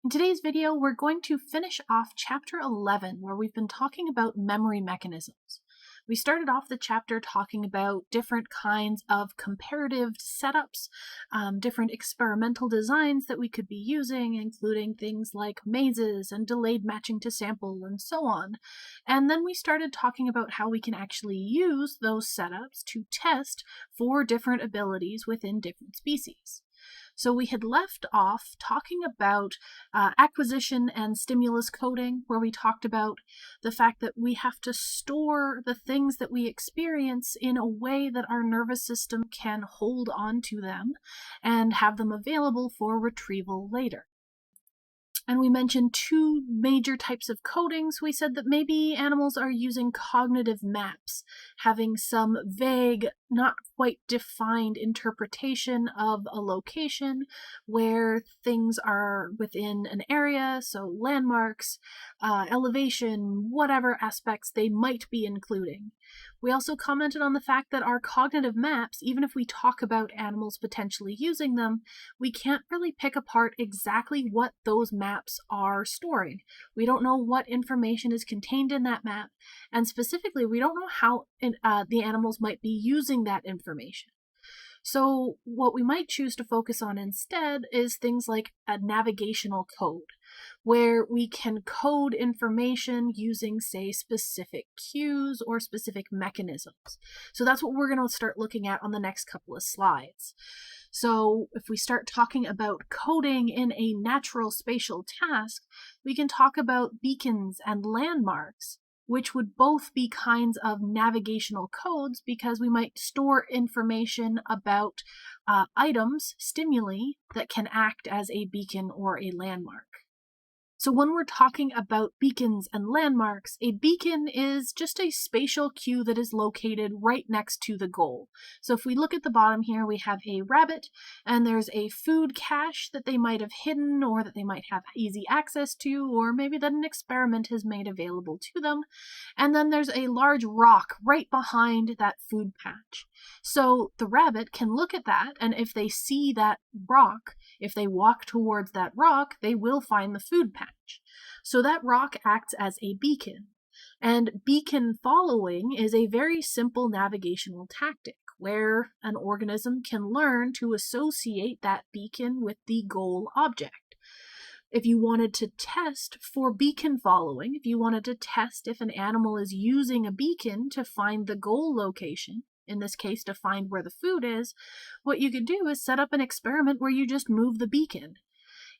In today's video, we're going to finish off Chapter 11, where we've been talking about memory mechanisms. We started off the chapter talking about different kinds of comparative setups, different experimental designs that we could be using, including things like mazes and delayed matching to sample and so on. And then we started talking about how we can actually use those setups to test for different abilities within different species. So we had left off talking about acquisition and stimulus coding, where we talked about the fact that we have to store the things that we experience in a way that our nervous system can hold on to them and have them available for retrieval later. And we mentioned two major types of codings. We said that maybe animals are using cognitive maps, having some vague, not quite defined interpretation of a location where things are within an area, so landmarks, elevation, whatever aspects they might be including. We also commented on the fact that our cognitive maps, even if we talk about animals potentially using them, we can't really pick apart exactly what those maps are storing. We don't know what information is contained in that map, and specifically, we don't know how the animals might be using that information. So what we might choose to focus on instead is things like a navigational code, where we can code information using, say, specific cues or specific mechanisms. So that's what we're going to start looking at on the next couple of slides. So if we start talking about coding in a natural spatial task, we can talk about beacons and landmarks, which would both be kinds of navigational codes because we might store information about items, stimuli, that can act as a beacon or a landmark. So when we're talking about beacons and landmarks, a beacon is just a spatial cue that is located right next to the goal. So if we look at the bottom here, we have a rabbit, and there's a food cache that they might have hidden or that they might have easy access to, or maybe that an experiment has made available to them. And then there's a large rock right behind that food patch. So the rabbit can look at that, and if they see that rock, if they walk towards that rock, they will find the food patch. So that rock acts as a beacon. And beacon following is a very simple navigational tactic where an organism can learn to associate that beacon with the goal object. If you wanted to test for beacon following, if you wanted to test if an animal is using a beacon to find the goal location, in this case to find where the food is, what you could do is set up an experiment where you just move the beacon.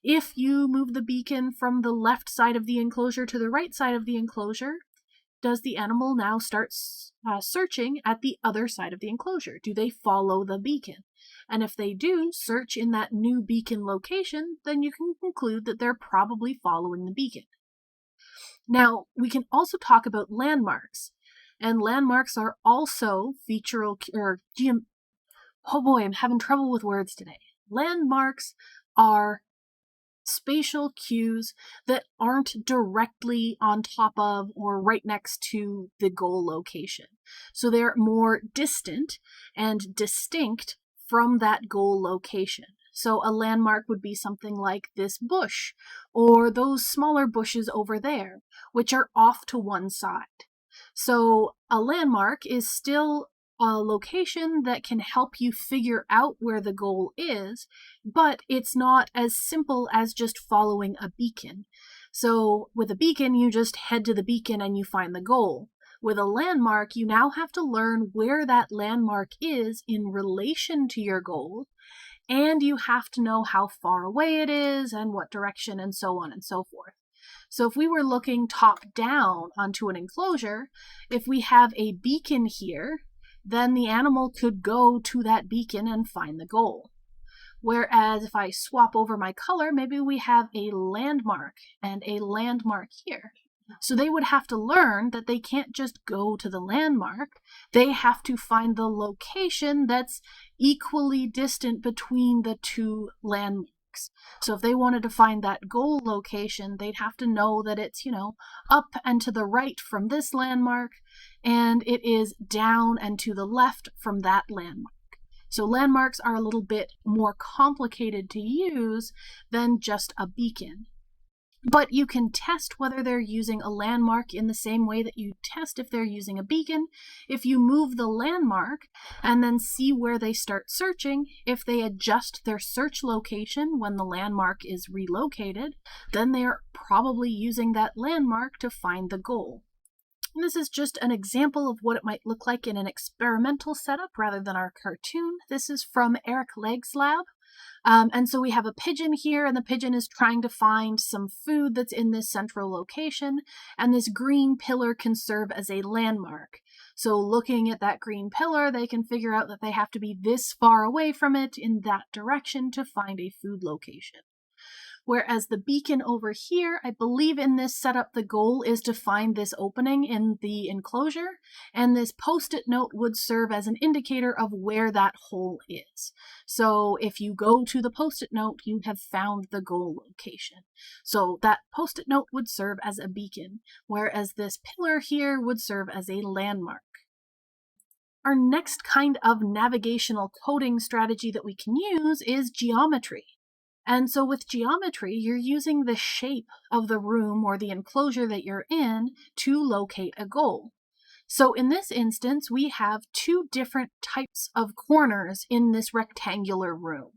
If you move the beacon from the left side of the enclosure to the right side of the enclosure, does the animal now start searching at the other side of the enclosure? Do they follow the beacon? And if they do search in that new beacon location, then you can conclude that they're probably following the beacon. Now, we can also talk about landmarks. And landmarks are also oh boy, I'm having trouble with words today. Landmarks are spatial cues that aren't directly on top of or right next to the goal location. So they're more distant and distinct from that goal location. So a landmark would be something like this bush or those smaller bushes over there, which are off to one side. So a landmark is still a location that can help you figure out where the goal is, but it's not as simple as just following a beacon. So with a beacon, you just head to the beacon and you find the goal. With a landmark, you now have to learn where that landmark is in relation to your goal, and you have to know how far away it is and what direction and so on and so forth. So if we were looking top down onto an enclosure, if we have a beacon here, then the animal could go to that beacon and find the goal. Whereas if I swap over my color, maybe we have a landmark and a landmark here. So they would have to learn that they can't just go to the landmark. They have to find the location that's equally distant between the two landmarks. So if they wanted to find that goal location, they'd have to know that it's, up and to the right from this landmark, and it is down and to the left from that landmark. So landmarks are a little bit more complicated to use than just a beacon. But you can test whether they're using a landmark in the same way that you test if they're using a beacon. If you move the landmark and then see where they start searching, if they adjust their search location when the landmark is relocated, then they're probably using that landmark to find the goal. And this is just an example of what it might look like in an experimental setup rather than our cartoon. This is from Eric Legg's lab. And so we have a pigeon here, and the pigeon is trying to find some food that's in this central location, and this green pillar can serve as a landmark. So looking at that green pillar, they can figure out that they have to be this far away from it in that direction to find a food location. Whereas the beacon over here, I believe in this setup, the goal is to find this opening in the enclosure, and this post-it note would serve as an indicator of where that hole is. So if you go to the post-it note, you have found the goal location. So that post-it note would serve as a beacon, whereas this pillar here would serve as a landmark. Our next kind of navigational coding strategy that we can use is geometry. And so with geometry, you're using the shape of the room or the enclosure that you're in to locate a goal. So in this instance, we have two different types of corners in this rectangular room.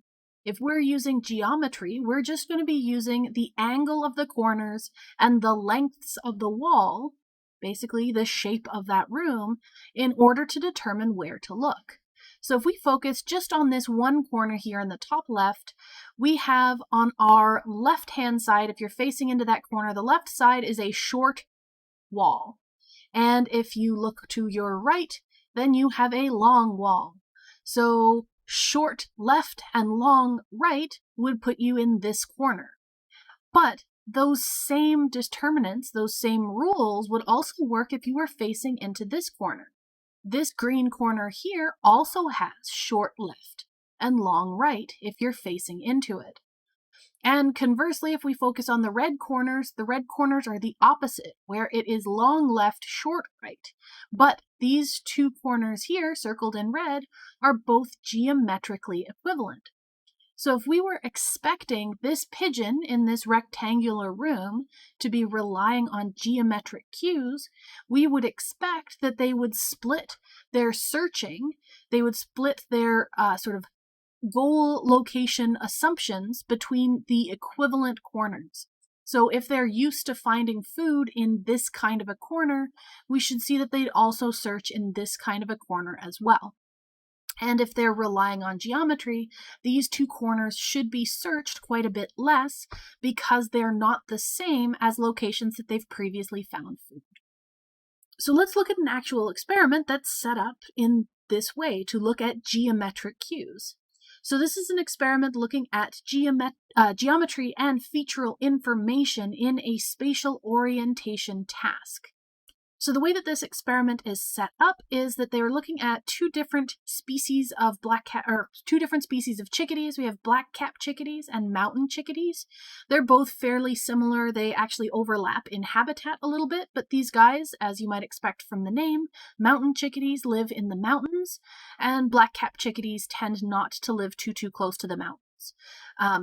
If we're using geometry, we're just going to be using the angle of the corners and the lengths of the wall, basically the shape of that room, in order to determine where to look. So if we focus just on this one corner here in the top left, we have on our left-hand side, if you're facing into that corner, the left side is a short wall. And if you look to your right, then you have a long wall. So short left and long right would put you in this corner. But those same determinants, those same rules would also work if you were facing into this corner. This green corner here also has short left and long right if you're facing into it. And conversely, if we focus on the red corners are the opposite, where it is long left, short right. But these two corners here, circled in red, are both geometrically equivalent. So if we were expecting this pigeon in this rectangular room to be relying on geometric cues, we would expect that they would split their searching, they would split their sort of goal location assumptions between the equivalent corners. So if they're used to finding food in this kind of a corner, we should see that they'd also search in this kind of a corner as well. And if they're relying on geometry, these two corners should be searched quite a bit less because they're not the same as locations that they've previously found food. So let's look at an actual experiment that's set up in this way to look at geometric cues. So this is an experiment looking at geometry and featural information in a spatial orientation task. So the way that this experiment is set up is that they're looking at two different species of chickadees. We have black-cap chickadees and mountain chickadees. They're both fairly similar. They actually overlap in habitat a little bit, but these guys, as you might expect from the name, mountain chickadees live in the mountains, and black-cap chickadees tend not to live too close to the mountains.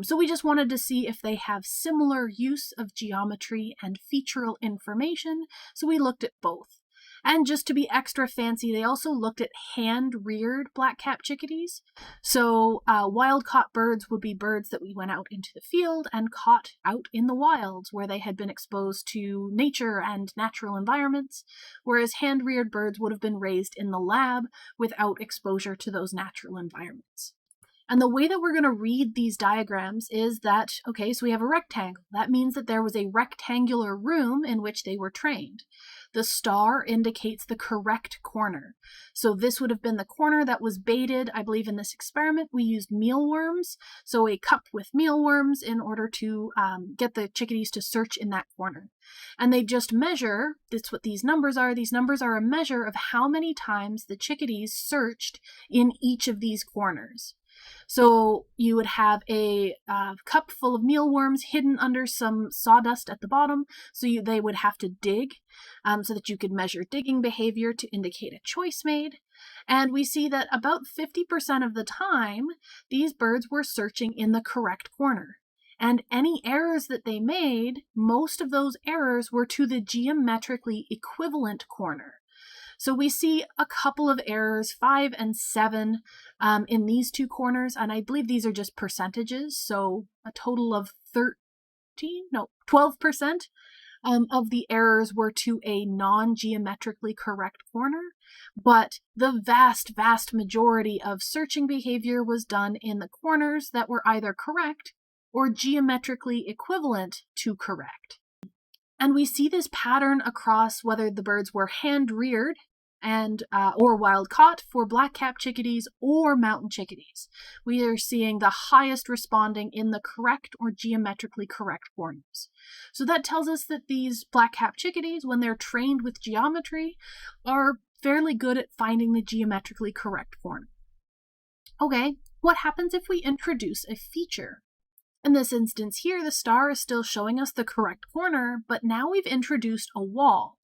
So we just wanted to see if they have similar use of geometry and featural information, so we looked at both. And just to be extra fancy, they also looked at hand-reared black-cap chickadees. So wild-caught birds would be birds that we went out into the field and caught out in the wilds where they had been exposed to nature and natural environments, whereas hand-reared birds would have been raised in the lab without exposure to those natural environments. And the way that we're going to read these diagrams is that, okay, so we have a rectangle. That means that there was a rectangular room in which they were trained. The star indicates the correct corner. So this would have been the corner that was baited. I believe in this experiment we used mealworms, so a cup with mealworms in order to get the chickadees to search in that corner. And they just measure, that's what these numbers are. These numbers are a measure of how many times the chickadees searched in each of these corners. So you would have a cup full of mealworms hidden under some sawdust at the bottom, so they would have to dig so that you could measure digging behavior to indicate a choice made. And we see that about 50% of the time, these birds were searching in the correct corner. And any errors that they made, most of those errors were to the geometrically equivalent corner. So we see a couple of errors, 5 and 7, in these two corners, and I believe these are just percentages, so a total of 12% of the errors were to a non-geometrically correct corner, but the vast majority of searching behavior was done in the corners that were either correct or geometrically equivalent to correct. And we see this pattern across whether the birds were hand-reared and or wild-caught for black-capped chickadees or mountain chickadees. We are seeing the highest responding in the correct or geometrically correct corners. So that tells us that these black-capped chickadees, when they're trained with geometry, are fairly good at finding the geometrically correct corner. Okay, what happens if we introduce a feature? In this instance here, the star is still showing us the correct corner, but now we've introduced a wall.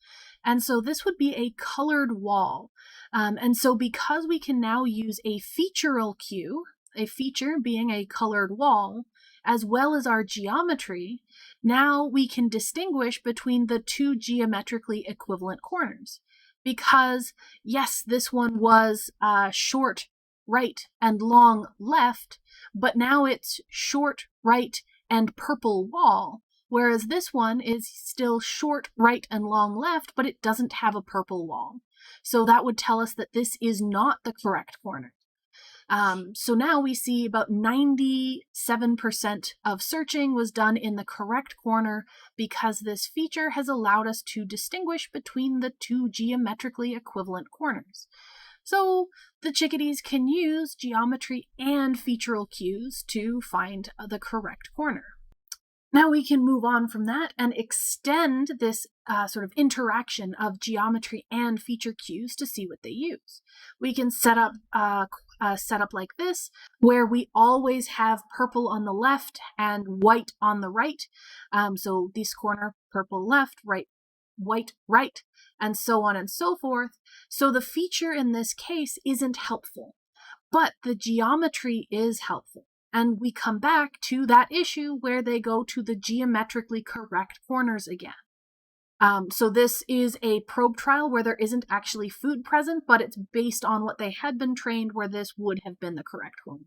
And so this would be a colored wall. And so because we can now use a featural cue, a feature being a colored wall, as well as our geometry, now we can distinguish between the two geometrically equivalent corners. Because, yes, this one was short right and long left, but now it's short right and purple wall, whereas this one is still short right and long left, but it doesn't have a purple wall. So that would tell us that this is not the correct corner. So now we see about 97% of searching was done in the correct corner because this feature has allowed us to distinguish between the two geometrically equivalent corners. So the chickadees can use geometry and featural cues to find the correct corner. Now we can move on from that and extend this sort of interaction of geometry and feature cues to see what they use. We can set up a setup like this, where we always have purple on the left and white on the right. So this corner, purple left, right, white right, and so on and so forth. So the feature in this case isn't helpful, but the geometry is helpful. And we come back to that issue where they go to the geometrically correct corners again. So this is a probe trial where there isn't actually food present, but it's based on what they had been trained where this would have been the correct corner.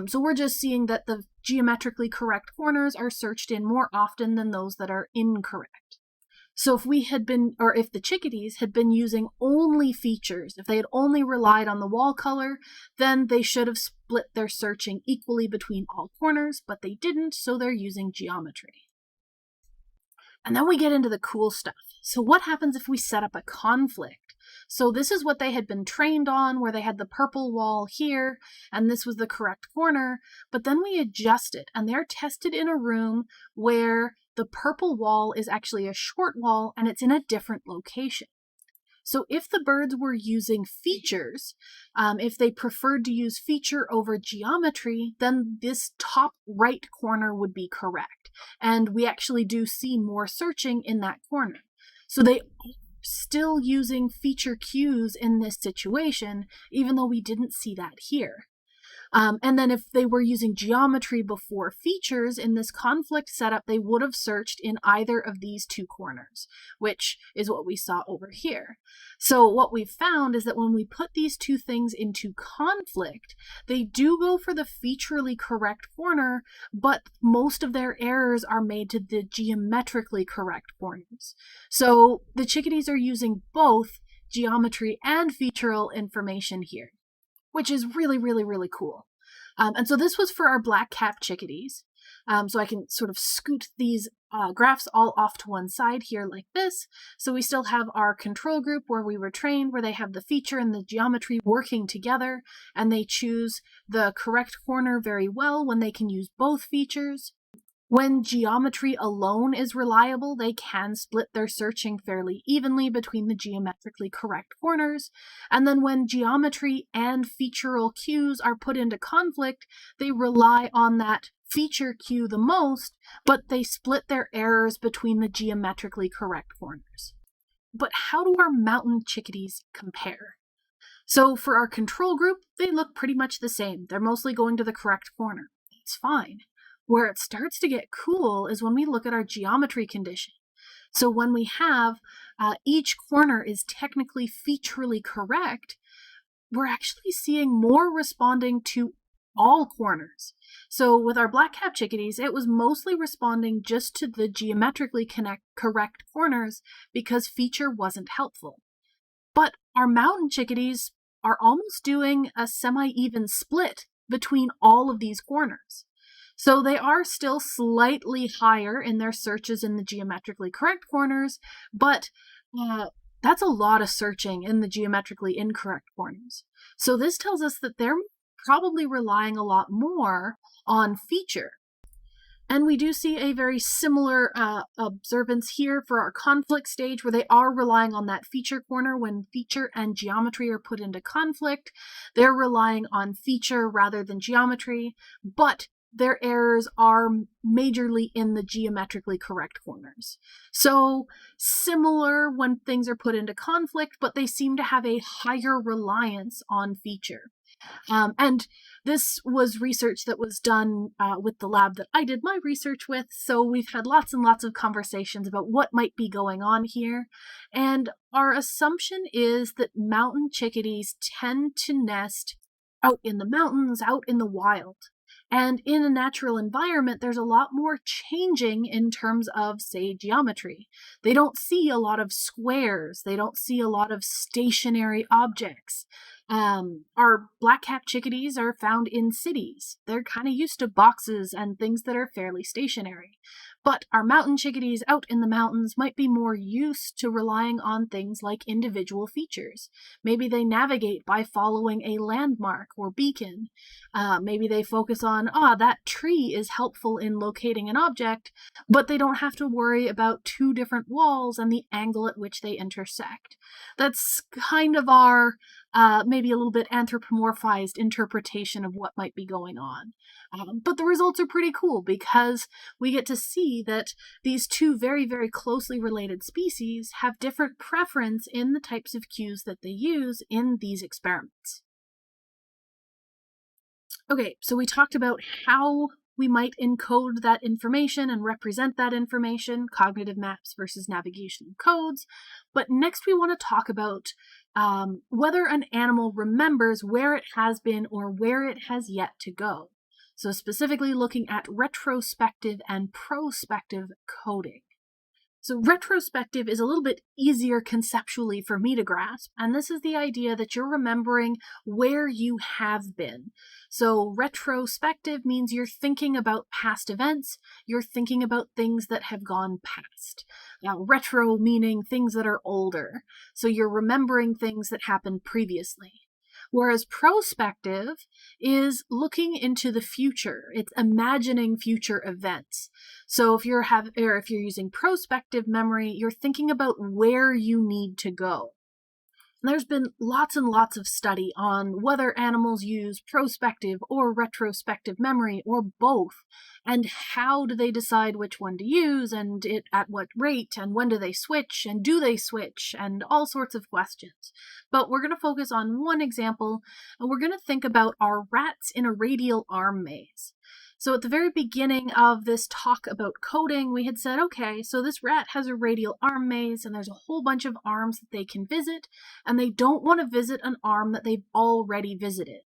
So we're just seeing that the geometrically correct corners are searched in more often than those that are incorrect. So if we had been, or if the chickadees had been using only features, if they had only relied on the wall color, then they should have split their searching equally between all corners, but they didn't, so they're using geometry. And then we get into the cool stuff. So what happens if we set up a conflict? So this is what they had been trained on, where they had the purple wall here, and this was the correct corner, but then we adjust it, and they're tested in a room where the purple wall is actually a short wall, and it's in a different location. So if the birds were using features, if they preferred to use feature over geometry, then this top right corner would be correct. And we actually do see more searching in that corner. So they still using feature cues in this situation, even though we didn't see that here. And then if they were using geometry before features in this conflict setup, they would have searched in either of these two corners, which is what we saw over here. So what we've found is that when we put these two things into conflict, they do go for the featurally correct corner, but most of their errors are made to the geometrically correct corners. So the chickadees are using both geometry and featural information here, which is really, really, really cool. And so this was for our black-capped chickadees. So I can sort of scoot these graphs all off to one side here like this. So we still have our control group where we were trained, where they have the feature and the geometry working together, and they choose the correct corner very well when they can use both features. When geometry alone is reliable, they can split their searching fairly evenly between the geometrically correct corners. And then when geometry and featural cues are put into conflict, they rely on that feature cue the most, but they split their errors between the geometrically correct corners. But how do our mountain chickadees compare? So for our control group, they look pretty much the same. They're mostly going to the correct corner. It's fine. Where it starts to get cool is when we look at our geometry condition. So when we have each corner is technically featurely correct, we're actually seeing more responding to all corners. So with our black-capped chickadees, it was mostly responding just to the geometrically correct corners because feature wasn't helpful. But our mountain chickadees are almost doing a semi-even split between all of these corners. So they are still slightly higher in their searches in the geometrically correct corners, but that's a lot of searching in the geometrically incorrect corners. So this tells us that they're probably relying a lot more on feature. And we do see a very similar observance here for our conflict stage, where they are relying on that feature corner. When feature and geometry are put into conflict, they're relying on feature rather than geometry, but their errors are majorly in the geometrically correct corners. So similar when things are put into conflict, but they seem to have a higher reliance on feature. And this was research that was done with the lab that I did my research with, so we've had lots and lots of conversations about what might be going on here. And our assumption is that mountain chickadees tend to nest out in the mountains, out in the wild. And in a natural environment, there's a lot more changing in terms of, say, geometry. They don't see a lot of squares. They don't see a lot of stationary objects. Our black-capped chickadees are found in cities. They're kind of used to boxes and things that are fairly stationary. But our mountain chickadees out in the mountains might be more used to relying on things like individual features. Maybe they navigate by following a landmark or beacon. Maybe they focus on, that tree is helpful in locating an object, but they don't have to worry about two different walls and the angle at which they intersect. That's kind of our maybe a little bit anthropomorphized interpretation of what might be going on. But the results are pretty cool because we get to see that these two very, very closely related species have different preference in the types of cues that they use in these experiments. Okay, so we talked about how we might encode that information and represent that information, cognitive maps versus navigation codes. But next we want to talk about whether an animal remembers where it has been or where it has yet to go. So specifically looking at retrospective and prospective coding. So retrospective is a little bit easier conceptually for me to grasp, and this is the idea that you're remembering where you have been. So retrospective means you're thinking about past events, you're thinking about things that have gone past. Now, retro meaning things that are older, so you're remembering things that happened previously. Whereas prospective is looking into the future. It's imagining future events. So if you're using prospective memory, you're thinking about where you need to go. There's been lots and lots of study on whether animals use prospective or retrospective memory or both, and how do they decide which one to use, and at what rate, and when do they switch, and do they switch, and all sorts of questions. But we're going to focus on one example, and we're going to think about our rats in a radial arm maze. So at the very beginning of this talk about coding, we had said, okay, so this rat has a radial arm maze, and there's a whole bunch of arms that they can visit, and they don't want to visit an arm that they've already visited.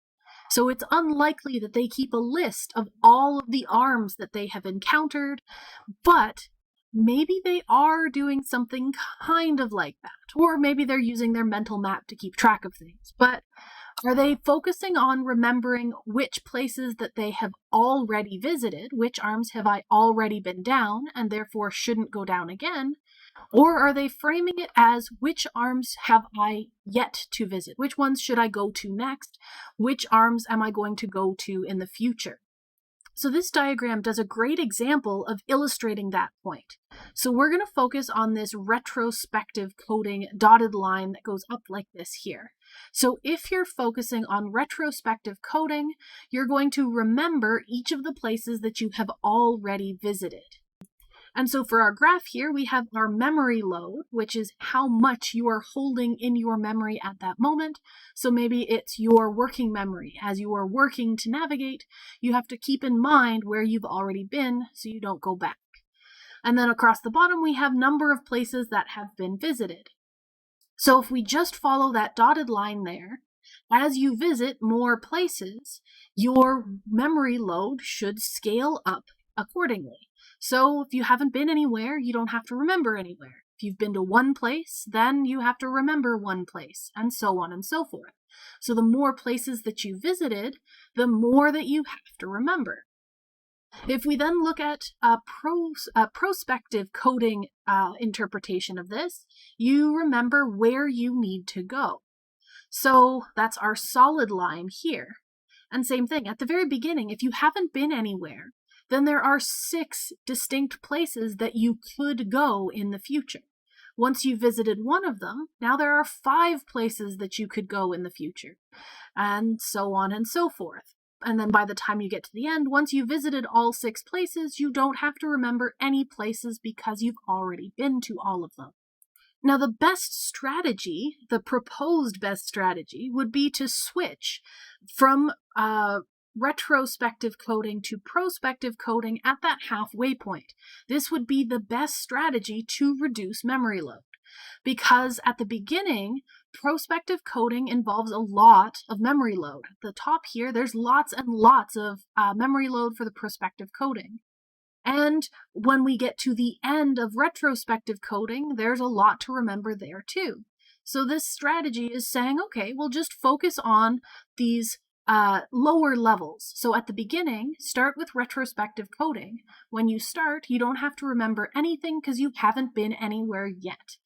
So it's unlikely that they keep a list of all of the arms that they have encountered, but maybe they are doing something kind of like that, or maybe they're using their mental map to keep track of things. But are they focusing on remembering which places that they have already visited, which arms have I already been down and therefore shouldn't go down again? Or are they framing it as which arms have I yet to visit? Which ones should I go to next? Which arms am I going to go to in the future? So this diagram does a great example of illustrating that point. So we're going to focus on this retrospective coding dotted line that goes up like this here. So if you're focusing on retrospective coding, you're going to remember each of the places that you have already visited. And so for our graph here, we have our memory load, which is how much you are holding in your memory at that moment. So maybe it's your working memory. As you are working to navigate, you have to keep in mind where you've already been so you don't go back. And then across the bottom, we have number of places that have been visited. So if we just follow that dotted line there, as you visit more places, your memory load should scale up accordingly. So if you haven't been anywhere, you don't have to remember anywhere. If you've been to one place, then you have to remember one place, and so on and so forth. So the more places that you visited, the more that you have to remember. If we then look at a prospective coding interpretation of this, you remember where you need to go. So that's our solid line here. And same thing, at the very beginning, if you haven't been anywhere, then there are 6 distinct places that you could go in the future. Once you visited one of them, now there are 5 places that you could go in the future, and so on and so forth. And then by the time you get to the end, once you've visited all 6 places, you don't have to remember any places because you've already been to all of them. Now, the best strategy, the proposed best strategy, would be to switch from retrospective coding to prospective coding at that halfway point. This would be the best strategy to reduce memory load, because at the beginning, prospective coding involves a lot of memory load. At the top here, there's lots and lots of memory load for the prospective coding. And when we get to the end of retrospective coding, there's a lot to remember there too. So this strategy is saying, okay, we'll just focus on these lower levels. So at the beginning, start with retrospective coding. When you start, you don't have to remember anything because you haven't been anywhere yet.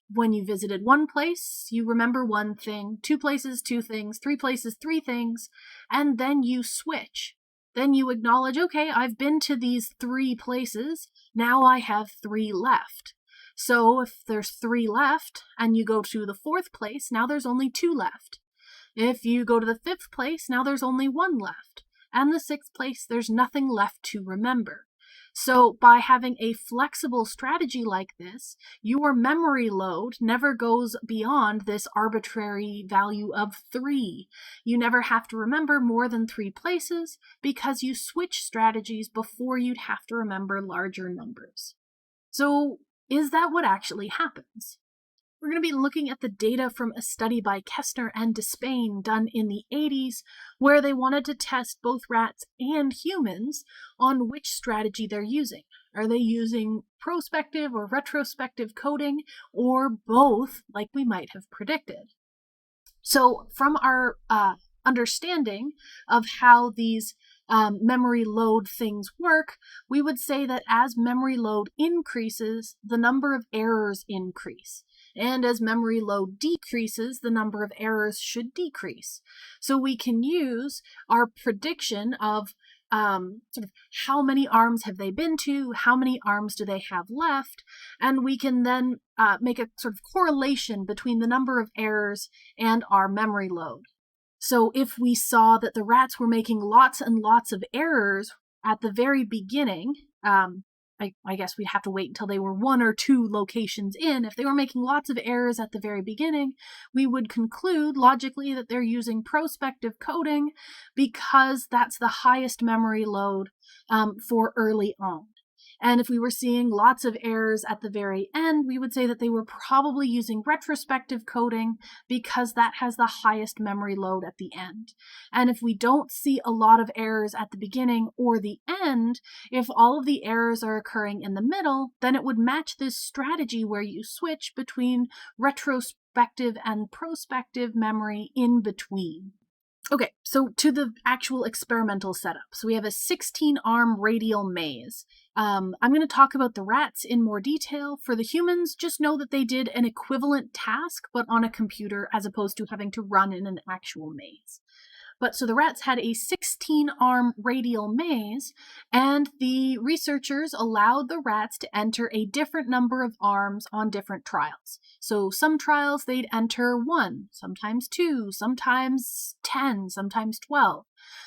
When you visited one place, you remember one thing, 2 places, 2 things, 3 places, 3 things, and then you switch. Then you acknowledge, okay, I've been to these 3 places, now I have 3 left. So if there's 3 left and you go to the 4th place, now there's only 2 left. If you go to the 5th place, now there's only 1 left. And the 6th place, there's nothing left to remember. So by having a flexible strategy like this, your memory load never goes beyond this arbitrary value of 3. You never have to remember more than 3 places because you switch strategies before you'd have to remember larger numbers. So is that what actually happens? We're going to be looking at the data from a study by Kestner and Despain done in the 80s, where they wanted to test both rats and humans on which strategy they're using. Are they using prospective or retrospective coding, or both, like we might have predicted? So from our understanding of how these memory load things work, we would say that as memory load increases, the number of errors increase. And as memory load decreases, the number of errors should decrease. So we can use our prediction of sort of how many arms have they been to, how many arms do they have left, and we can then make a sort of correlation between the number of errors and our memory load. So if we saw that the rats were making lots and lots of errors at the very beginning, I guess we'd have to wait until they were 1 or 2 locations in. If they were making lots of errors at the very beginning, we would conclude logically that they're using prospective coding because that's the highest memory load for early on. And if we were seeing lots of errors at the very end, we would say that they were probably using retrospective coding because that has the highest memory load at the end. And if we don't see a lot of errors at the beginning or the end, if all of the errors are occurring in the middle, then it would match this strategy where you switch between retrospective and prospective memory in between. Okay, so to the actual experimental setup. So we have a 16-arm radial maze. I'm going to talk about the rats in more detail. For the humans, just know that they did an equivalent task, but on a computer, as opposed to having to run in an actual maze. But so the rats had a 16-arm radial maze, and the researchers allowed the rats to enter a different number of arms on different trials. So some trials they'd enter 1, sometimes 2, sometimes 10, sometimes 12.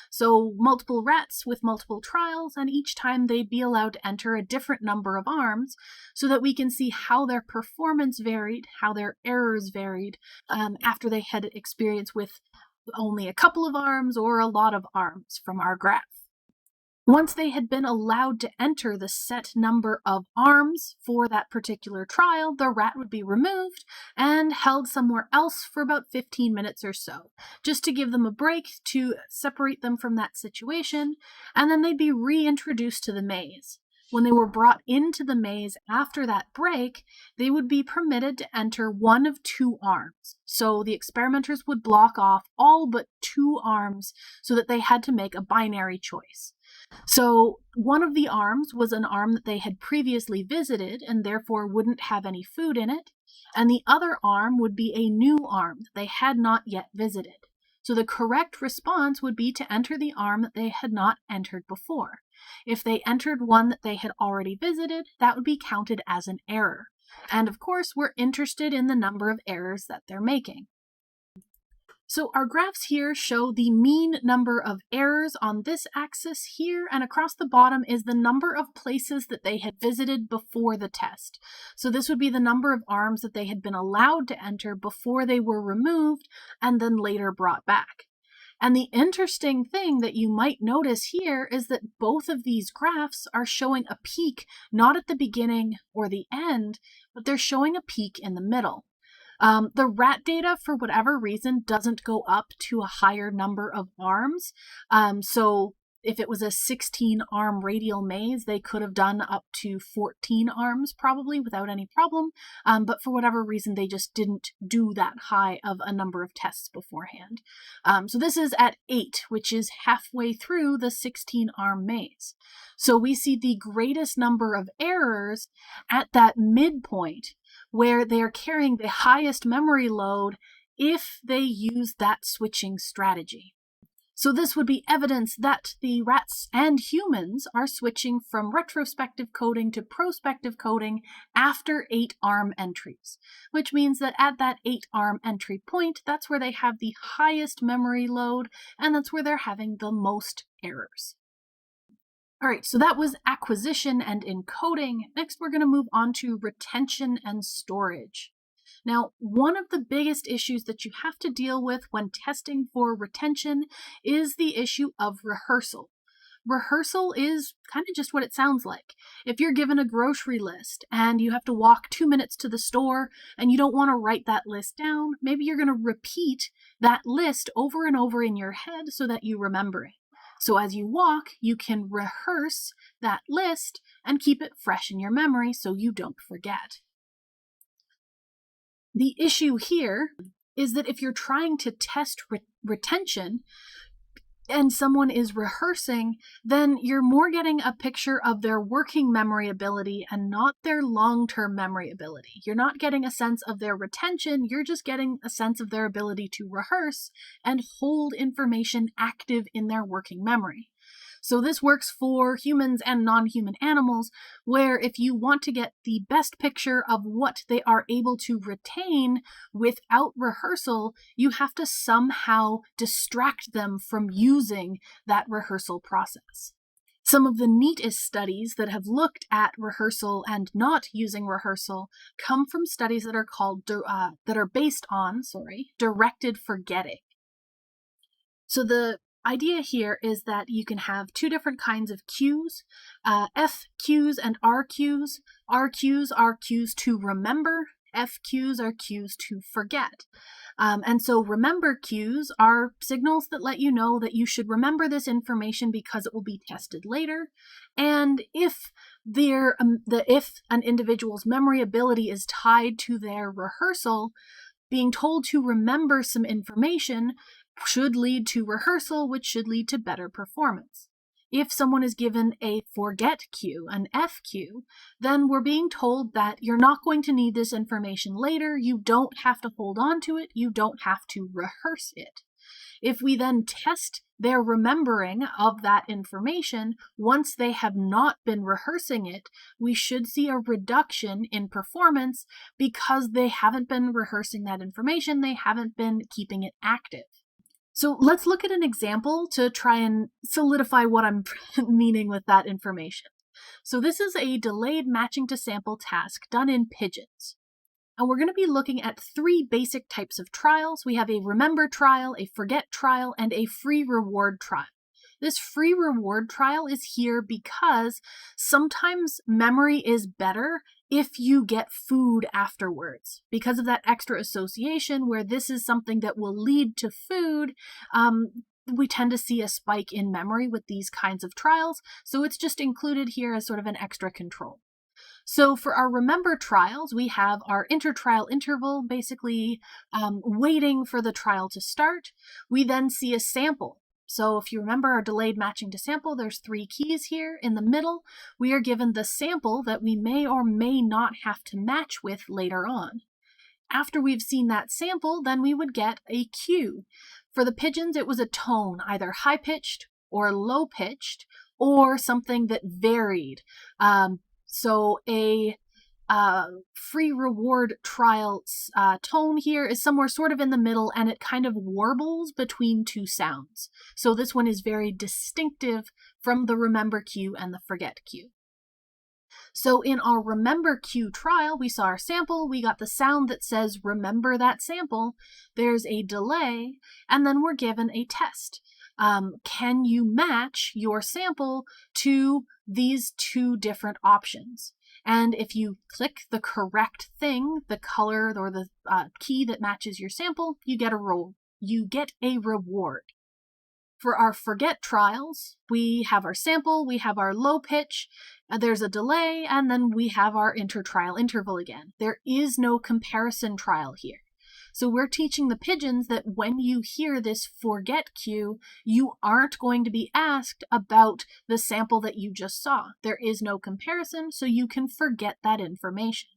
So multiple rats with multiple trials, and each time they'd be allowed to enter a different number of arms so that we can see how their performance varied, how their errors varied after they had experience with only a couple of arms or a lot of arms from our graph. Once they had been allowed to enter the set number of arms for that particular trial, the rat would be removed and held somewhere else for about 15 minutes or so, just to give them a break to separate them from that situation, and then they'd be reintroduced to the maze. When they were brought into the maze after that break, they would be permitted to enter one of two arms. So the experimenters would block off all but two arms so that they had to make a binary choice. So one of the arms was an arm that they had previously visited and therefore wouldn't have any food in it, and the other arm would be a new arm that they had not yet visited. So the correct response would be to enter the arm that they had not entered before. If they entered one that they had already visited, that would be counted as an error. And of course, we're interested in the number of errors that they're making. So our graphs here show the mean number of errors on this axis here, and across the bottom is the number of places that they had visited before the test. So this would be the number of arms that they had been allowed to enter before they were removed and then later brought back. And the interesting thing that you might notice here is that both of these graphs are showing a peak, not at the beginning or the end, but they're showing a peak in the middle. The rat data, for whatever reason, doesn't go up to a higher number of arms. So if it was a 16-arm radial maze, they could have done up to 14 arms probably without any problem. But for whatever reason, they just didn't do that high of a number of tests beforehand. So this is at 8, which is halfway through the 16-arm maze. So we see the greatest number of errors at that midpoint, where they are carrying the highest memory load if they use that switching strategy. So this would be evidence that the rats and humans are switching from retrospective coding to prospective coding after 8 arm entries, which means that at that 8 arm entry point, that's where they have the highest memory load, and that's where they're having the most errors. All right, so that was acquisition and encoding. Next, we're going to move on to retention and storage. Now, one of the biggest issues that you have to deal with when testing for retention is the issue of rehearsal. Rehearsal is kind of just what it sounds like. If you're given a grocery list and you have to walk 2 minutes to the store and you don't want to write that list down, maybe you're going to repeat that list over and over in your head so that you remember it. So as you walk, you can rehearse that list and keep it fresh in your memory so you don't forget. The issue here is that if you're trying to test retention and someone is rehearsing, then you're more getting a picture of their working memory ability and not their long-term memory ability. You're not getting a sense of their retention, you're just getting a sense of their ability to rehearse and hold information active in their working memory. So this works for humans and non-human animals, where if you want to get the best picture of what they are able to retain without rehearsal, you have to somehow distract them from using that rehearsal process. Some of the neatest studies that have looked at rehearsal and not using rehearsal come from studies that are called based on directed forgetting. So the idea here is that you can have two different kinds of cues, F cues and R cues. R cues are cues to remember, F cues are cues to forget. And so remember cues are signals that let you know that you should remember this information because it will be tested later. And if an individual's memory ability is tied to their rehearsal, being told to remember some information should lead to rehearsal, which should lead to better performance. If someone is given a forget cue, an F cue, then we're being told that you're not going to need this information later, you don't have to hold on to it, you don't have to rehearse it. If we then test their remembering of that information, once they have not been rehearsing it, we should see a reduction in performance because they haven't been rehearsing that information, they haven't been keeping it active. So let's look at an example to try and solidify what I'm meaning with that information. So this is a delayed matching to sample task done in pigeons. And we're going to be looking at 3 basic types of trials. We have a remember trial, a forget trial, and a free reward trial. This free reward trial is here because sometimes memory is better if you get food afterwards. Because of that extra association where this is something that will lead to food, we tend to see a spike in memory with these kinds of trials. So it's just included here as sort of an extra control. So for our remember trials, we have our intertrial interval, basically waiting for the trial to start. We then see a sample. So if you remember our delayed matching to sample, there's 3 keys here. In the middle, we are given the sample that we may or may not have to match with later on. After we've seen that sample, then we would get a cue. For the pigeons, it was a tone, either high-pitched or low-pitched, or something that varied. So a free reward trial tone here is somewhere sort of in the middle, and it kind of warbles between 2 sounds. So this one is very distinctive from the remember cue and the forget cue. So in our remember cue trial, we saw our sample, we got the sound that says remember that sample, there's a delay, and then we're given a test. Can you match your sample to these 2 different options? And if you click the correct thing, the color or the key that matches your sample, you get a reward. For our forget trials, we have our sample, we have our low pitch, there's a delay, and then we have our intertrial interval again. There is no comparison trial here. So we're teaching the pigeons that when you hear this forget cue, you aren't going to be asked about the sample that you just saw. There is no comparison, so you can forget that information.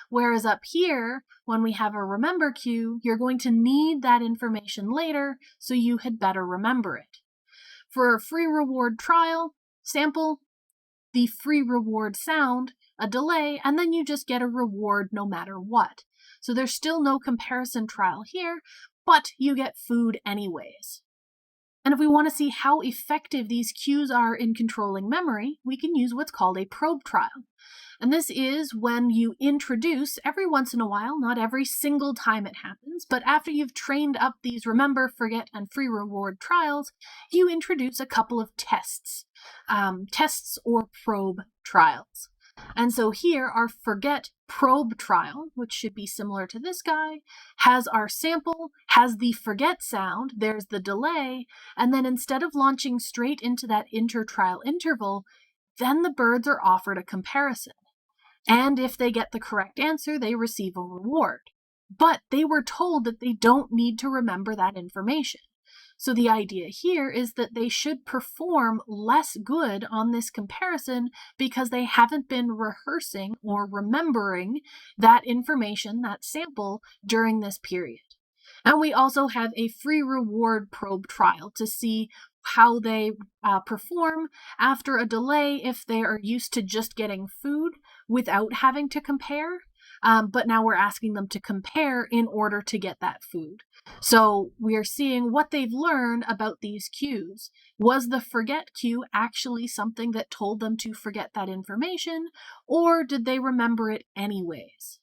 Whereas up here, when we have a remember cue, you're going to need that information later, so you had better remember it. For a free reward trial, sample, the free reward sound, a delay, and then you just get a reward no matter what. So there's still no comparison trial here, but you get food anyways. And if we want to see how effective these cues are in controlling memory, we can use what's called a probe trial. And this is when you introduce, every once in a while, not every single time it happens, but after you've trained up these remember, forget, and free reward trials, you introduce a couple of tests. Tests or probe trials. And so here our forget probe trial, which should be similar to this guy, has our sample, has the forget sound, there's the delay, and then instead of launching straight into that intertrial interval, then the birds are offered a comparison. And if they get the correct answer, they receive a reward. But they were told that they don't need to remember that information. So the idea here is that they should perform less good on this comparison because they haven't been rehearsing or remembering that information, that sample, during this period. And we also have a free reward probe trial to see how they perform after a delay if they are used to just getting food without having to compare. But now we're asking them to compare in order to get that food. So we are seeing what they've learned about these cues. Was the forget cue actually something that told them to forget that information, or did they remember it anyways?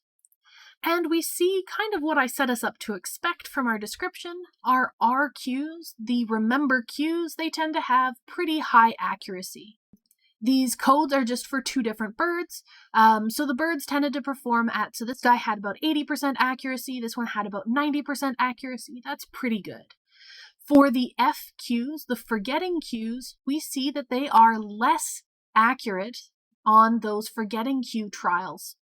And we see kind of what I set us up to expect from our description. Our R cues, the remember cues, they tend to have pretty high accuracy. These codes are just for 2 different birds. So the birds tended to perform at, so this guy had about 80% accuracy, this one had about 90% accuracy. That's pretty good. For the F cues, the forgetting cues, we see that they are less accurate on those forgetting cue trials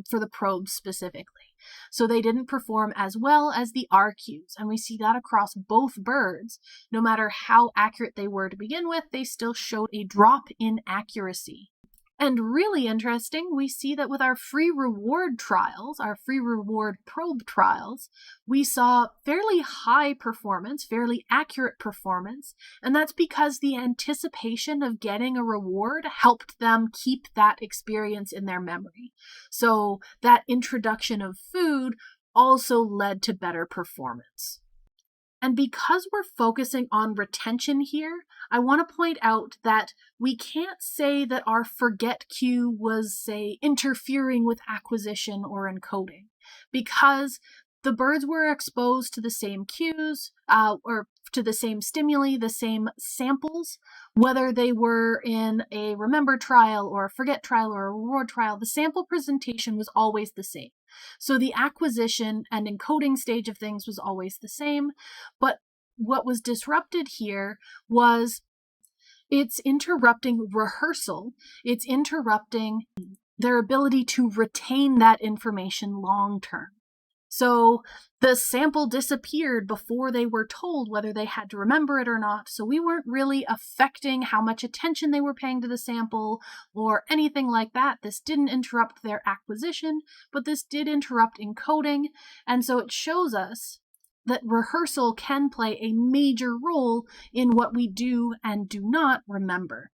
for the probes specifically. So they didn't perform as well as the R cues, and we see that across both birds. No matter how accurate they were to begin with, they still showed a drop in accuracy. And really interesting, we see that with our free reward trials, our free reward probe trials, we saw fairly high performance, fairly accurate performance, and that's because the anticipation of getting a reward helped them keep that experience in their memory. So that introduction of food also led to better performance. And because we're focusing on retention here, I want to point out that we can't say that our forget cue was, say, interfering with acquisition or encoding, because the birds were exposed to the same cues, or to the same stimuli, the same samples, whether they were in a remember trial or a forget trial or a reward trial. The sample presentation was always the same. So the acquisition and encoding stage of things was always the same, but what was disrupted here was it's interrupting rehearsal. It's interrupting their ability to retain that information long term. So the sample disappeared before they were told whether they had to remember it or not. So we weren't really affecting how much attention they were paying to the sample or anything like that. This didn't interrupt their acquisition, but this did interrupt encoding. And so it shows us that rehearsal can play a major role in what we do and do not remember.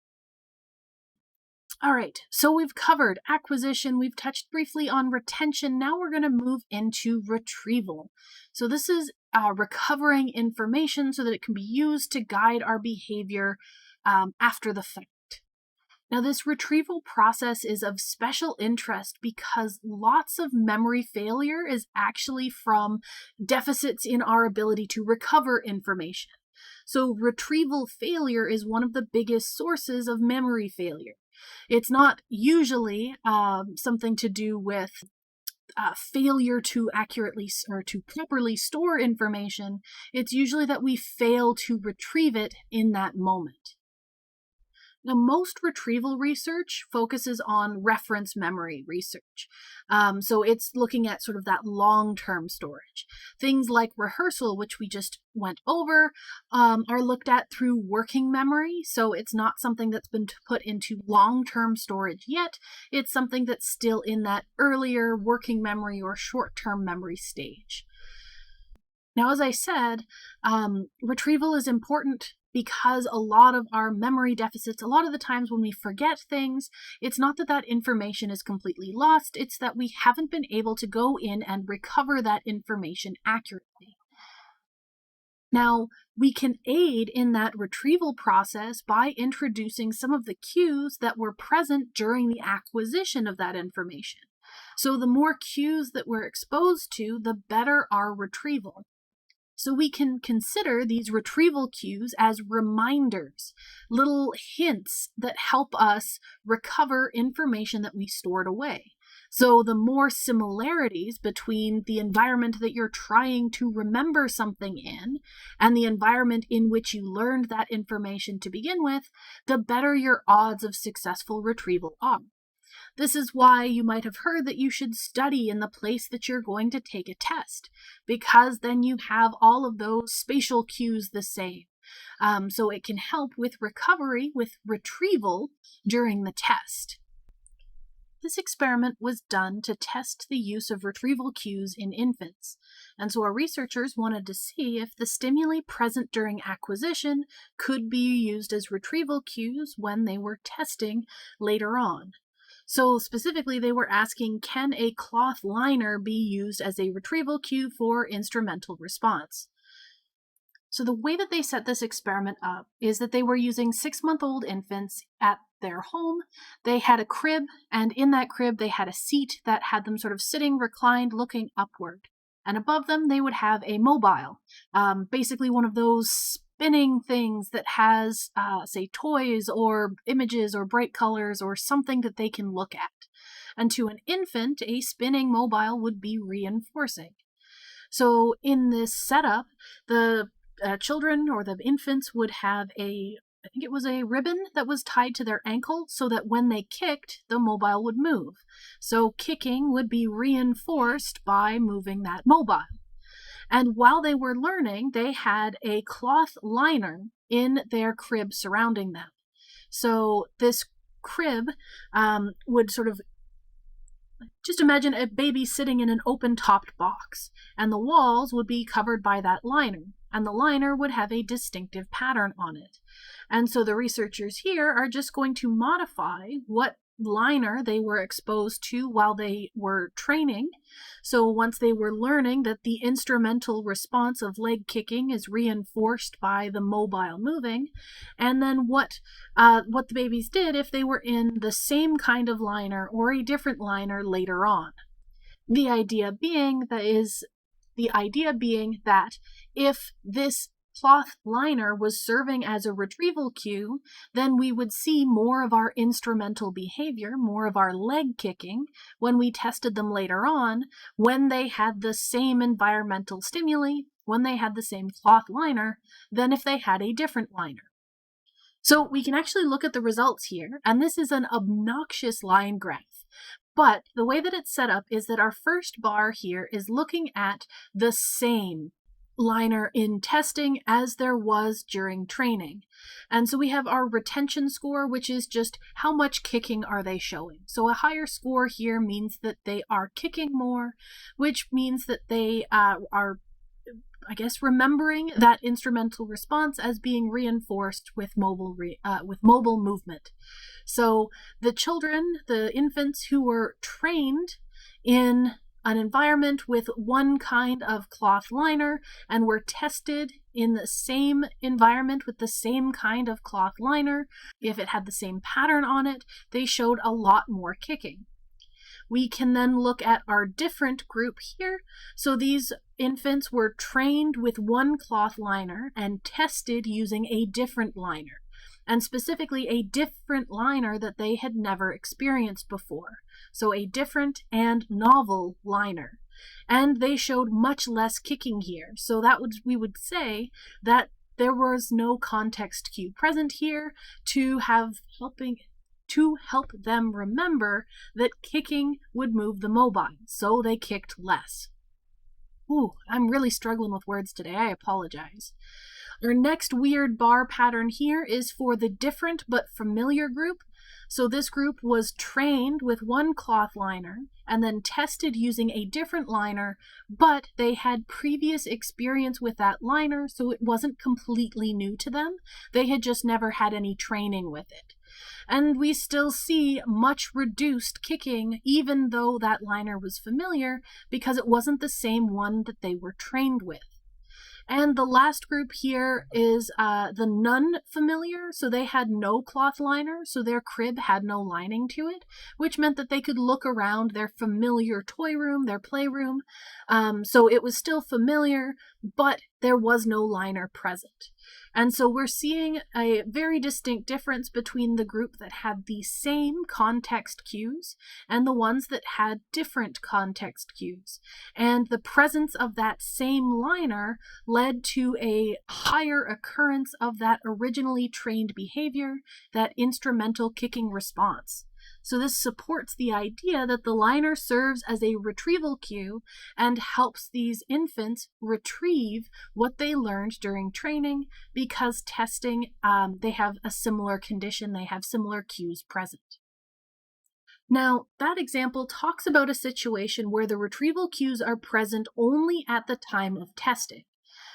All right, so we've covered acquisition, we've touched briefly on retention. Now we're going to move into retrieval. So this is recovering information so that it can be used to guide our behavior after the fact. Now, this retrieval process is of special interest because lots of memory failure is actually from deficits in our ability to recover information. So retrieval failure is one of the biggest sources of memory failure. It's not usually something to do with failure to accurately or to properly store information. It's usually that we fail to retrieve it in that moment. Now, most retrieval research focuses on reference memory research. So it's looking at sort of that long-term storage. Things like rehearsal, which we just went over, are looked at through working memory. So it's not something that's been put into long-term storage yet. It's something that's still in that earlier working memory or short-term memory stage. Now, as I said, retrieval is important because a lot of our memory deficits, a lot of the times when we forget things, it's not that that information is completely lost, it's that we haven't been able to go in and recover that information accurately. Now, we can aid in that retrieval process by introducing some of the cues that were present during the acquisition of that information. So the more cues that we're exposed to, the better our retrieval. So we can consider these retrieval cues as reminders, little hints that help us recover information that we stored away. So the more similarities between the environment that you're trying to remember something in and the environment in which you learned that information to begin with, the better your odds of successful retrieval are. This is why you might have heard that you should study in the place that you're going to take a test, because then you have all of those spatial cues the same. So it can help with recovery, with retrieval during the test. This experiment was done to test the use of retrieval cues in infants. And so our researchers wanted to see if the stimuli present during acquisition could be used as retrieval cues when they were testing later on. So specifically, they were asking, can a cloth liner be used as a retrieval cue for instrumental response? So the way that they set this experiment up is that they were using 6-month-old infants at their home. They had a crib, and in that crib, they had a seat that had them sort of sitting reclined, looking upward. And above them, they would have a mobile, basically one of those spinning things that has, say, toys or images or bright colors or something that they can look at. And to an infant, a spinning mobile would be reinforcing. So in this setup, the children or the infants would have I think it was a ribbon that was tied to their ankle so that when they kicked, the mobile would move. So kicking would be reinforced by moving that mobile. And while they were learning, they had a cloth liner in their crib surrounding them. So this crib would sort of, just imagine a baby sitting in an open-topped box, and the walls would be covered by that liner, and the liner would have a distinctive pattern on it. And so the researchers here are just going to modify what liner they were exposed to while they were training. So once they were learning that the instrumental response of leg kicking is reinforced by the mobile moving, and then what the babies did if they were in the same kind of liner or a different liner later on. The idea being that if this cloth liner was serving as a retrieval cue, then we would see more of our instrumental behavior, more of our leg kicking, when we tested them later on, when they had the same environmental stimuli, when they had the same cloth liner, than if they had a different liner. So we can actually look at the results here, and this is an obnoxious line graph. But the way that it's set up is that our first bar here is looking at the same liner in testing as there was during training. And so we have our retention score, which is just how much kicking are they showing. So a higher score here means that they are kicking more, which means that they are, remembering that instrumental response as being reinforced with mobile movement. So the children, the infants who were trained in an environment with one kind of cloth liner and were tested in the same environment with the same kind of cloth liner, if it had the same pattern on it, they showed a lot more kicking. We can then look at our different group here. So these infants were trained with one cloth liner and tested using a different liner, and specifically a different liner that they had never experienced before. So a different and novel liner. And they showed much less kicking here. So we would say that there was no context cue present here to help them remember that kicking would move the mobile, so they kicked less. Ooh, I'm really struggling with words today, I apologize. Our next weird bar pattern here is for the different but familiar group. So this group was trained with one cloth liner and then tested using a different liner, but they had previous experience with that liner, so it wasn't completely new to them. They had just never had any training with it. And we still see much reduced kicking, even though that liner was familiar, because it wasn't the same one that they were trained with. And the last group here is the non-familiar, so they had no cloth liner, so their crib had no lining to it, which meant that they could look around their familiar toy room, their playroom, so it was still familiar, but there was no liner present. And so we're seeing a very distinct difference between the group that had the same context cues and the ones that had different context cues. And the presence of that same liner led to a higher occurrence of that originally trained behavior, that instrumental kicking response. So this supports the idea that the liner serves as a retrieval cue and helps these infants retrieve what they learned during training, because testing, they have a similar condition, they have similar cues present. Now, that example talks about a situation where the retrieval cues are present only at the time of testing.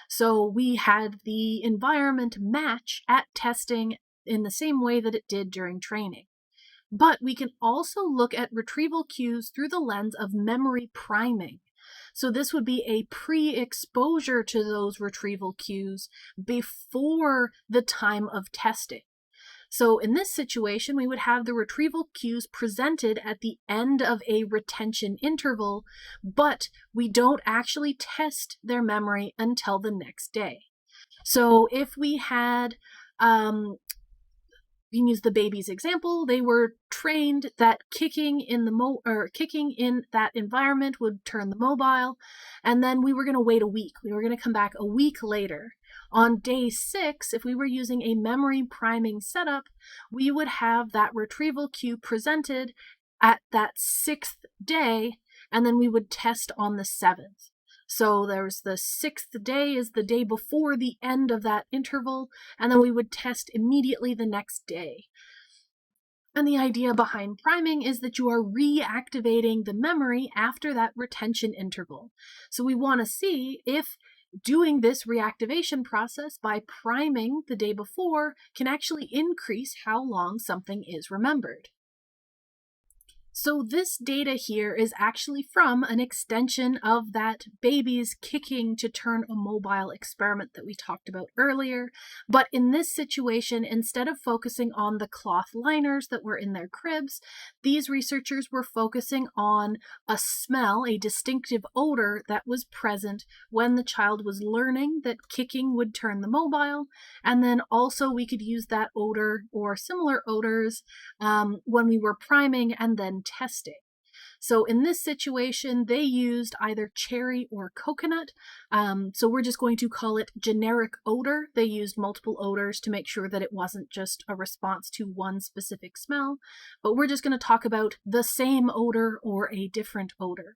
So we had the environment match at testing in the same way that it did during training. But we can also look at retrieval cues through the lens of memory priming. So this would be a pre-exposure to those retrieval cues before the time of testing. So in this situation, we would have the retrieval cues presented at the end of a retention interval, but we don't actually test their memory until the next day. So if we had we can use the baby's example. They were trained that kicking in that environment would turn the mobile, and then we were going to wait a week. We were going to come back a week later. On day 6, if we were using a memory priming setup, we would have that retrieval cue presented at that 6th day, and then we would test on the 7th. So there's the 6th day is the day before the end of that interval, and then we would test immediately the next day. And the idea behind priming is that you are reactivating the memory after that retention interval. So we want to see if doing this reactivation process by priming the day before can actually increase how long something is remembered. So this data here is actually from an extension of that babies kicking to turn a mobile experiment that we talked about earlier. But in this situation, instead of focusing on the cloth liners that were in their cribs, these researchers were focusing on a smell, a distinctive odor that was present when the child was learning that kicking would turn the mobile. And then also we could use that odor or similar odors when we were priming and then testing. So in this situation, they used either cherry or coconut. So we're just going to call it generic odor. They used multiple odors to make sure that it wasn't just a response to one specific smell, but we're just going to talk about the same odor or a different odor.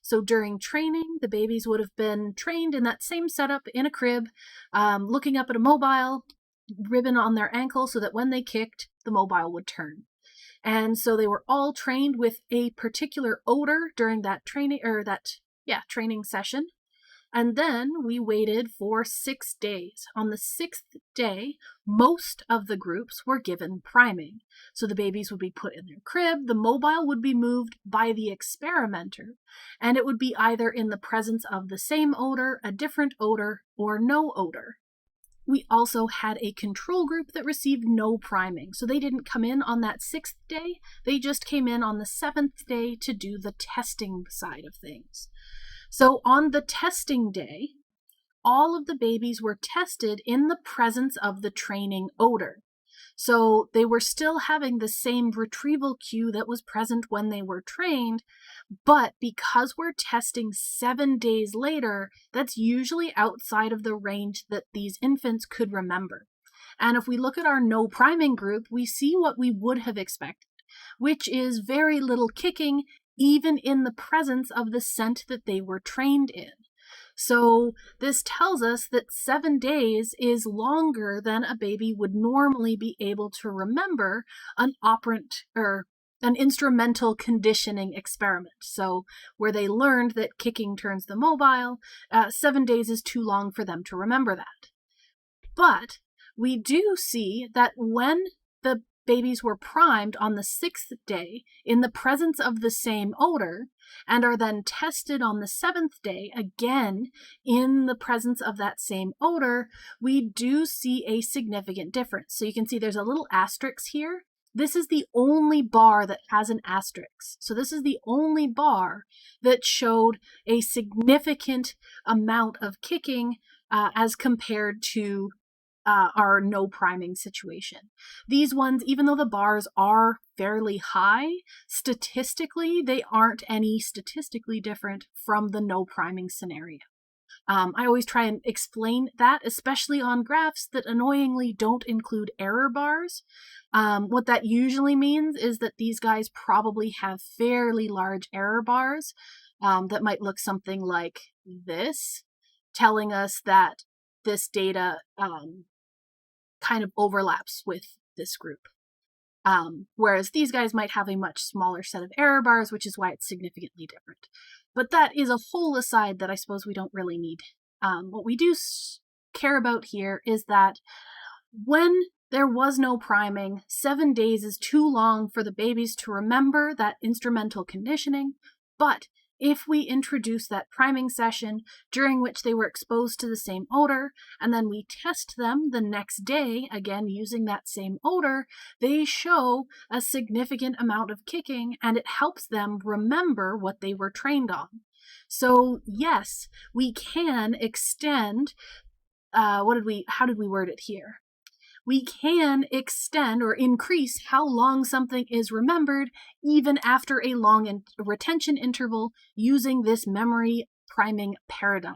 So during training, the babies would have been trained in that same setup in a crib, looking up at a mobile, ribbon on their ankle so that when they kicked, the mobile would turn. And so they were all trained with a particular odor during that training session. And then we waited for 6 days. On the 6th day, most of the groups were given priming. So the babies would be put in their crib, the mobile would be moved by the experimenter, and it would be either in the presence of the same odor, a different odor, or no odor. We also had a control group that received no priming. So they didn't come in on that 6th day. They just came in on the 7th day to do the testing side of things. So on the testing day, all of the babies were tested in the presence of the training odor. So they were still having the same retrieval cue that was present when they were trained, but because we're testing 7 days later, that's usually outside of the range that these infants could remember. And if we look at our no priming group, we see what we would have expected, which is very little kicking, even in the presence of the scent that they were trained in. So this tells us that 7 days is longer than a baby would normally be able to remember an operant or an instrumental conditioning experiment. So where they learned that kicking turns the mobile, 7 days is too long for them to remember that. But we do see that when the babies were primed on the 6th day in the presence of the same odor and are then tested on the 7th day again in the presence of that same odor, we do see a significant difference. So you can see there's a little asterisk here. This is the only bar that has an asterisk. So this is the only bar that showed a significant amount of kicking as compared to our no priming situation. These ones, even though the bars are fairly high, statistically, they aren't any statistically different from the no priming scenario. I always try and explain that, especially on graphs that annoyingly don't include error bars. What that usually means is that these guys probably have fairly large error bars that might look something like this, telling us that this data kind of overlaps with this group. Whereas these guys might have a much smaller set of error bars, which is why it's significantly different. But that is a whole aside that I suppose we don't really need. What we do care about here is that when there was no priming, 7 days is too long for the babies to remember that instrumental conditioning, but if we introduce that priming session during which they were exposed to the same odor, and then we test them the next day, again using that same odor, they show a significant amount of kicking, and it helps them remember what they were trained on. So yes, we can extend, how did we word it here? We can extend or increase how long something is remembered even after a long retention interval using this memory priming paradigm.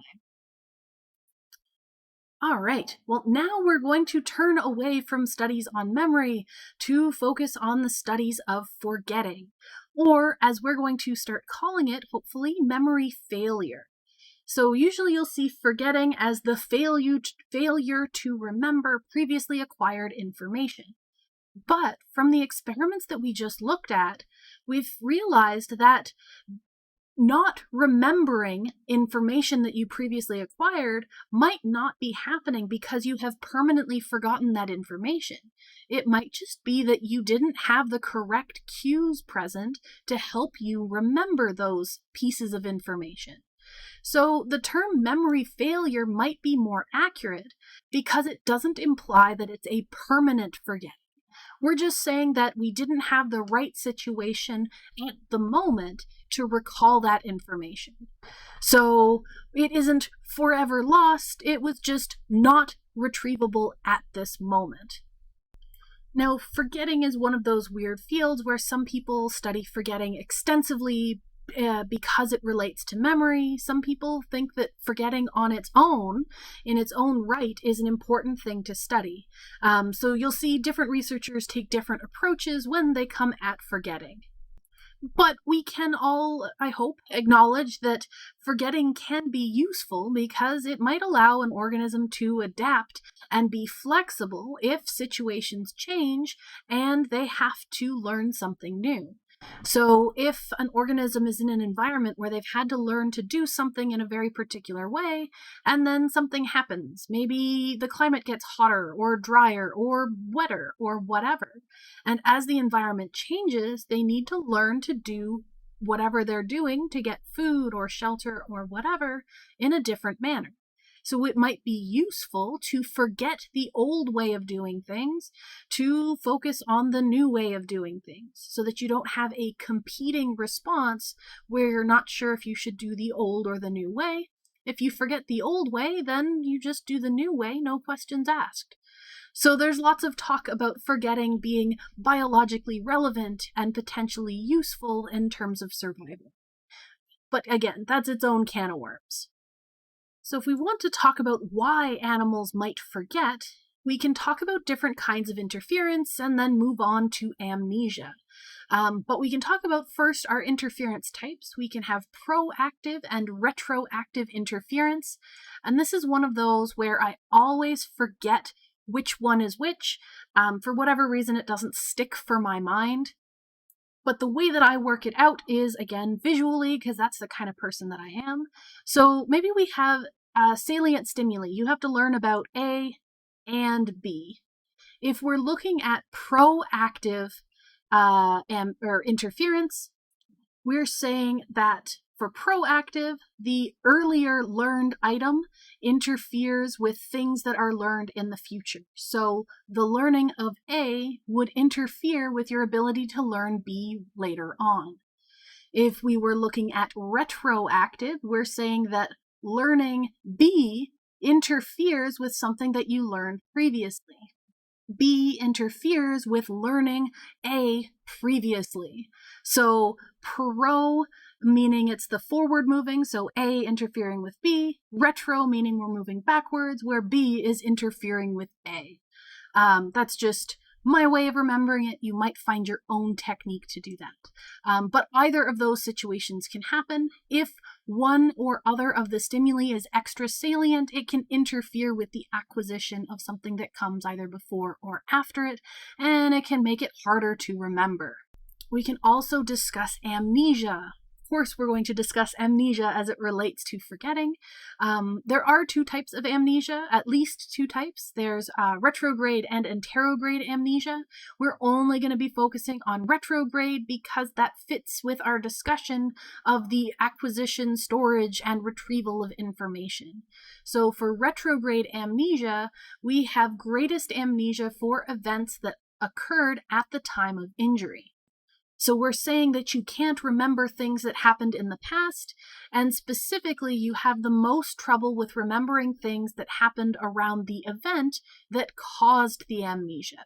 All right, well, now we're going to turn away from studies on memory to focus on the studies of forgetting, or as we're going to start calling it, hopefully, memory failure. So usually you'll see forgetting as the failure to remember previously acquired information. But from the experiments that we just looked at, we've realized that not remembering information that you previously acquired might not be happening because you have permanently forgotten that information. It might just be that you didn't have the correct cues present to help you remember those pieces of information. So the term memory failure might be more accurate because it doesn't imply that it's a permanent forgetting. We're just saying that we didn't have the right situation at the moment to recall that information. So it isn't forever lost, it was just not retrievable at this moment. Now, forgetting is one of those weird fields where some people study forgetting extensively because it relates to memory. Some people think that forgetting on its own, in its own right, is an important thing to study. So you'll see different researchers take different approaches when they come at forgetting. But we can all, I hope, acknowledge that forgetting can be useful because it might allow an organism to adapt and be flexible if situations change and they have to learn something new. So if an organism is in an environment where they've had to learn to do something in a very particular way, and then something happens, maybe the climate gets hotter or drier or wetter or whatever, and as the environment changes, they need to learn to do whatever they're doing to get food or shelter or whatever in a different manner. So it might be useful to forget the old way of doing things, to focus on the new way of doing things, so that you don't have a competing response where you're not sure if you should do the old or the new way. If you forget the old way, then you just do the new way, no questions asked. So there's lots of talk about forgetting being biologically relevant and potentially useful in terms of survival. But again, that's its own can of worms. So if we want to talk about why animals might forget, we can talk about different kinds of interference and then move on to amnesia. But we can talk about first our interference types. We can have proactive and retroactive interference. And this is one of those where I always forget which one is which. For whatever reason, it doesn't stick for my mind. But the way that I work it out is, again, visually, because that's the kind of person that I am. So maybe we have salient stimuli. You have to learn about A and B. If we're looking at proactive interference, we're saying that for proactive, the earlier learned item interferes with things that are learned in the future. So the learning of A would interfere with your ability to learn B later on. If we were looking at retroactive, we're saying that learning B interferes with something that you learned previously. B interferes with learning A previously. So pro meaning it's the forward moving, so A interfering with B. Retro meaning we're moving backwards, where B is interfering with A. That's just my way of remembering it. You might find your own technique to do that. But either of those situations can happen. If one or other of the stimuli is extra salient, it can interfere with the acquisition of something that comes either before or after it, and it can make it harder to remember. We can also discuss amnesia. Of course, we're going to discuss amnesia as it relates to forgetting. There are two types of amnesia, at least two types. There's retrograde and anterograde amnesia. We're only going to be focusing on retrograde because that fits with our discussion of the acquisition, storage, and retrieval of information. So for retrograde amnesia, we have greatest amnesia for events that occurred at the time of injury. So we're saying that you can't remember things that happened in the past, and specifically you have the most trouble with remembering things that happened around the event that caused the amnesia.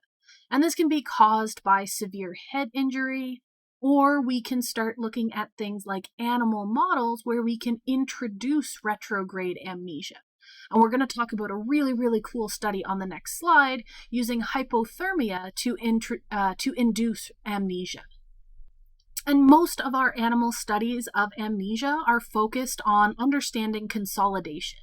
And this can be caused by severe head injury, or we can start looking at things like animal models where we can introduce retrograde amnesia. And we're going to talk about a really, really cool study on the next slide using hypothermia to induce amnesia. And most of our animal studies of amnesia are focused on understanding consolidation.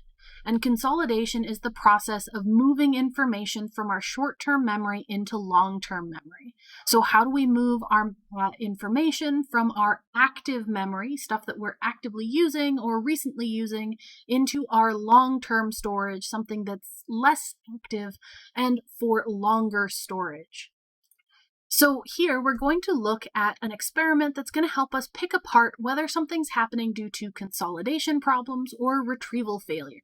And consolidation is the process of moving information from our short-term memory into long-term memory. So how do we move our information from our active memory, stuff that we're actively using or recently using, into our long-term storage, something that's less active and for longer storage? So here we're going to look at an experiment that's going to help us pick apart whether something's happening due to consolidation problems or retrieval failure.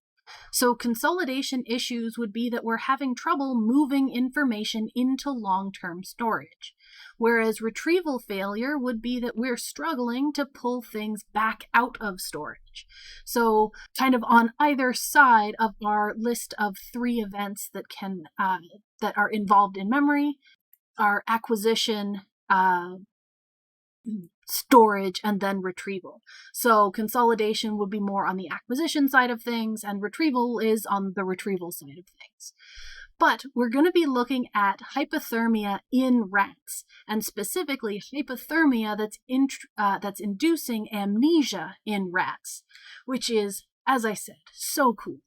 So consolidation issues would be that we're having trouble moving information into long-term storage, whereas retrieval failure would be that we're struggling to pull things back out of storage. So kind of on either side of our list of 3 events that that are involved in memory, our acquisition, storage, and then retrieval. So consolidation would be more on the acquisition side of things, and retrieval is on the retrieval side of things. But we're going to be looking at hypothermia in rats, and specifically hypothermia that's inducing amnesia in rats, which is, as I said, so cool.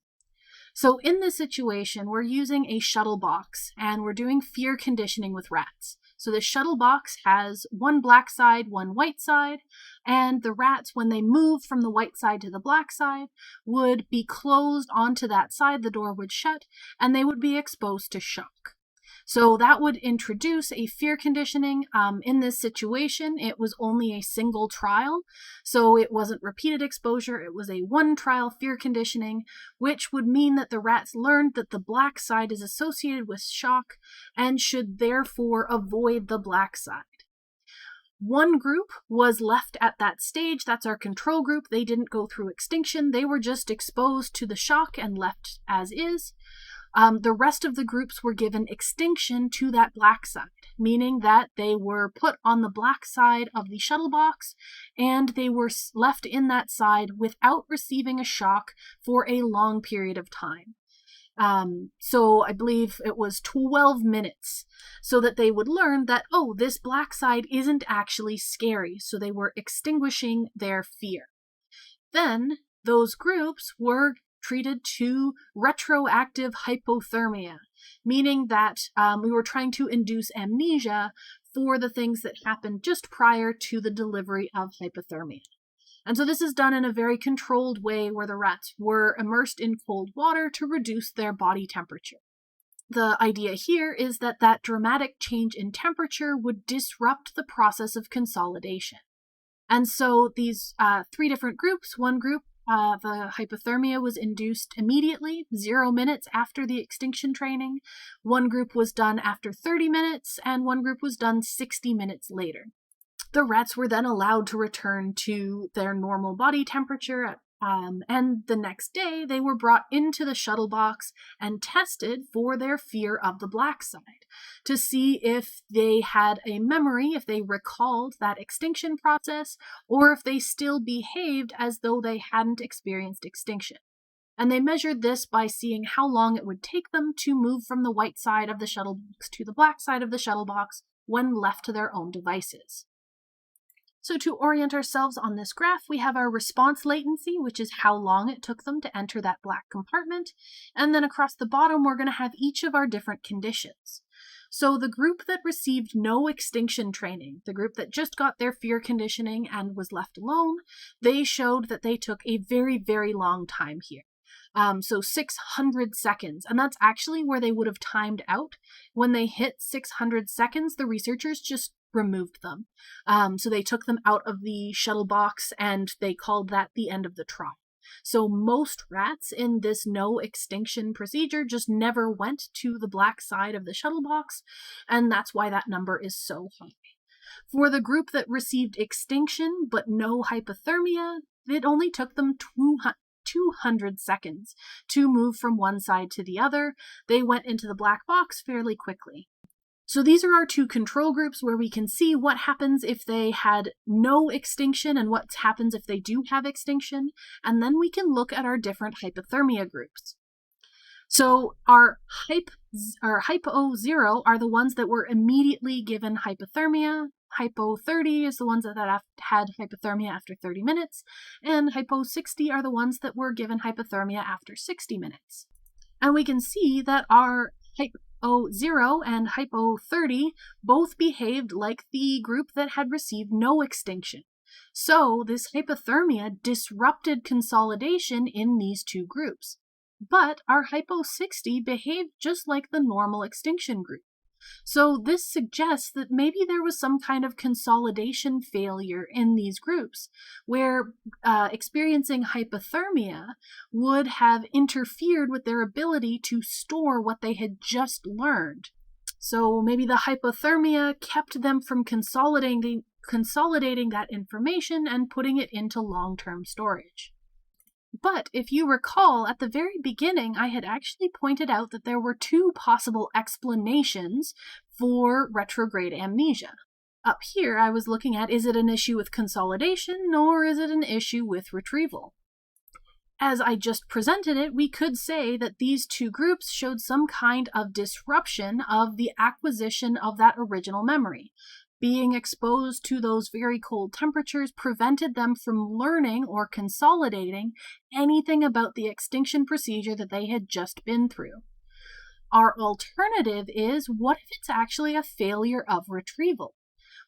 So in this situation, we're using a shuttle box and we're doing fear conditioning with rats. So the shuttle box has one black side, one white side, and the rats, when they move from the white side to the black side, would be closed onto that side, the door would shut, and they would be exposed to shock. So that would introduce a fear conditioning. In this situation, it was only a single trial, so it wasn't repeated exposure. It was a one trial fear conditioning, which would mean that the rats learned that the black side is associated with shock and should therefore avoid the black side. One group was left at that stage. That's our control group. They didn't go through extinction. They were just exposed to the shock and left as is. The rest of the groups were given extinction to that black side, meaning that they were put on the black side of the shuttle box and they were left in that side without receiving a shock for a long period of time. So I believe it was 12 minutes, so that they would learn that, oh, this black side isn't actually scary. So they were extinguishing their fear. Then those groups were treated to retroactive hypothermia, meaning that we were trying to induce amnesia for the things that happened just prior to the delivery of hypothermia. And so this is done in a very controlled way where the rats were immersed in cold water to reduce their body temperature. The idea here is that that dramatic change in temperature would disrupt the process of consolidation. And so these 3 different groups, one group, the hypothermia was induced immediately, 0 minutes after the extinction training. One group was done after 30 minutes, and one group was done 60 minutes later. The rats were then allowed to return to their normal body temperature, and the next day they were brought into the shuttle box and tested for their fear of the black side to see if they had a memory, if they recalled that extinction process, or if they still behaved as though they hadn't experienced extinction. And they measured this by seeing how long it would take them to move from the white side of the shuttle box to the black side of the shuttle box when left to their own devices. So to orient ourselves on this graph, we have our response latency, which is how long it took them to enter that black compartment. And then across the bottom, we're going to have each of our different conditions. So the group that received no extinction training, the group that just got their fear conditioning and was left alone, they showed that they took a very, very long time here. So 600 seconds, and that's actually where they would have timed out. When they hit 600 seconds, the researchers just removed them. So they took them out of the shuttle box and they called that the end of the trial. So most rats in this no extinction procedure just never went to the black side of the shuttle box, and that's why that number is so high. For the group that received extinction but no hypothermia, it only took them 200 seconds to move from one side to the other. They went into the black box fairly quickly. So these are our 2 control groups where we can see what happens if they had no extinction and what happens if they do have extinction. And then we can look at our different hypothermia groups. So our hypo 0 are the ones that were immediately given hypothermia. Hypo 30 is the ones that had hypothermia after 30 minutes, and Hypo 60 are the ones that were given hypothermia after 60 minutes. And we can see that our Hypo 0 and Hypo 30 both behaved like the group that had received no extinction. So this hypothermia disrupted consolidation in these two groups. But our Hypo 60 behaved just like the normal extinction group. So this suggests that maybe there was some kind of consolidation failure in these groups, where experiencing hypothermia would have interfered with their ability to store what they had just learned. So maybe the hypothermia kept them from consolidating that information and putting it into long-term storage. But if you recall, at the very beginning, I had actually pointed out that there were two possible explanations for retrograde amnesia. Up here, I was looking at, is it an issue with consolidation, or is it an issue with retrieval? As I just presented it, we could say that these two groups showed some kind of disruption of the acquisition of that original memory. Being exposed to those very cold temperatures prevented them from learning or consolidating anything about the extinction procedure that they had just been through. Our alternative is, what if it's actually a failure of retrieval?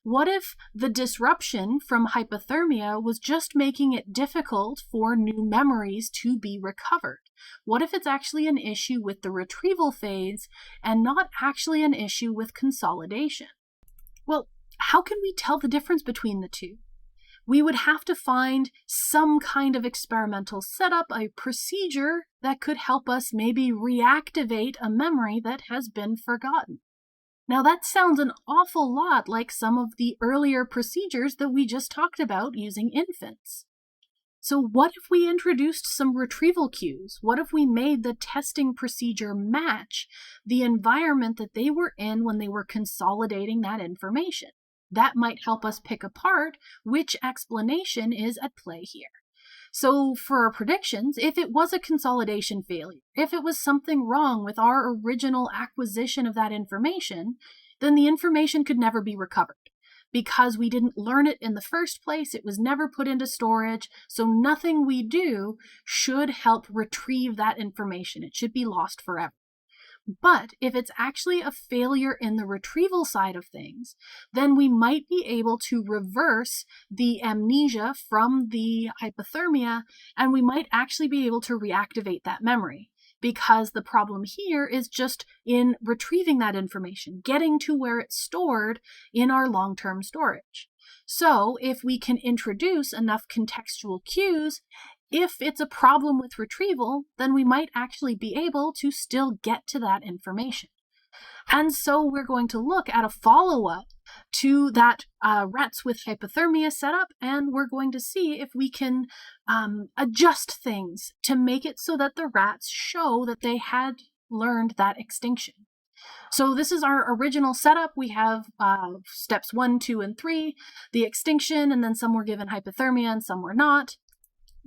What if the disruption from hypothermia was just making it difficult for new memories to be recovered? What if it's actually an issue with the retrieval phase and not actually an issue with consolidation? Well, how can we tell the difference between the two? We would have to find some kind of experimental setup, a procedure that could help us maybe reactivate a memory that has been forgotten. Now that sounds an awful lot like some of the earlier procedures that we just talked about using infants. So what if we introduced some retrieval cues? What if we made the testing procedure match the environment that they were in when they were consolidating that information? That might help us pick apart which explanation is at play here. So for our predictions, if it was a consolidation failure, if it was something wrong with our original acquisition of that information, then the information could never be recovered. Because we didn't learn it in the first place, it was never put into storage, so nothing we do should help retrieve that information. It should be lost forever. But if it's actually a failure in the retrieval side of things, then we might be able to reverse the amnesia from the hypothermia, and we might actually be able to reactivate that memory. Because the problem here is just in retrieving that information, getting to where it's stored in our long-term storage. So if we can introduce enough contextual cues, if it's a problem with retrieval, then we might actually be able to still get to that information. And so we're going to look at a follow-up to that rats with hypothermia setup, and we're going to see if we can adjust things to make it so that the rats show that they had learned that extinction. So this is our original setup. We have steps 1, 2, and 3, the extinction, and then some were given hypothermia and some were not.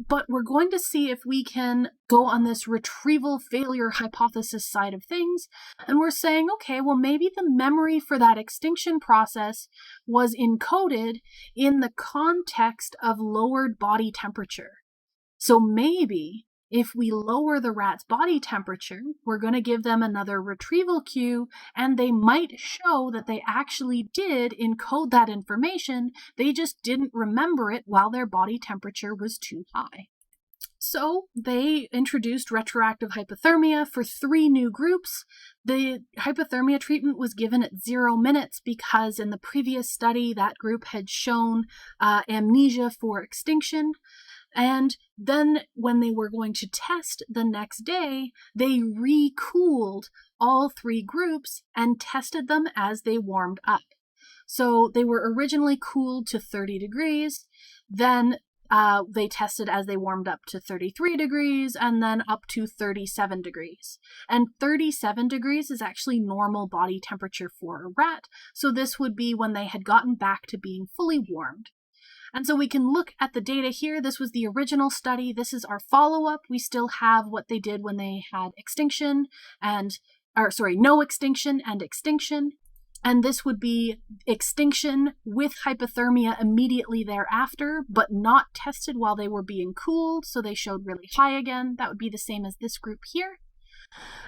But we're going to see if we can go on this retrieval failure hypothesis side of things. And we're saying, okay, well, maybe the memory for that extinction process was encoded in the context of lowered body temperature. So maybe if we lower the rat's body temperature, we're going to give them another retrieval cue, and they might show that they actually did encode that information. They just didn't remember it while their body temperature was too high. So they introduced retroactive hypothermia for 3 new groups. The hypothermia treatment was given at 0 minutes because in the previous study, that group had shown amnesia for extinction. And then when they were going to test the next day, they recooled all 3 groups and tested them as they warmed up. So they were originally cooled to 30 degrees, then they tested as they warmed up to 33 degrees, and then up to 37 degrees. And 37 degrees is actually normal body temperature for a rat, so this would be when they had gotten back to being fully warmed. And so we can look at the data here. This was the original study. This is our follow-up. We still have what they did when they had no extinction and extinction. And this would be extinction with hypothermia immediately thereafter, but not tested while they were being cooled, so they showed really high again. That would be the same as this group here.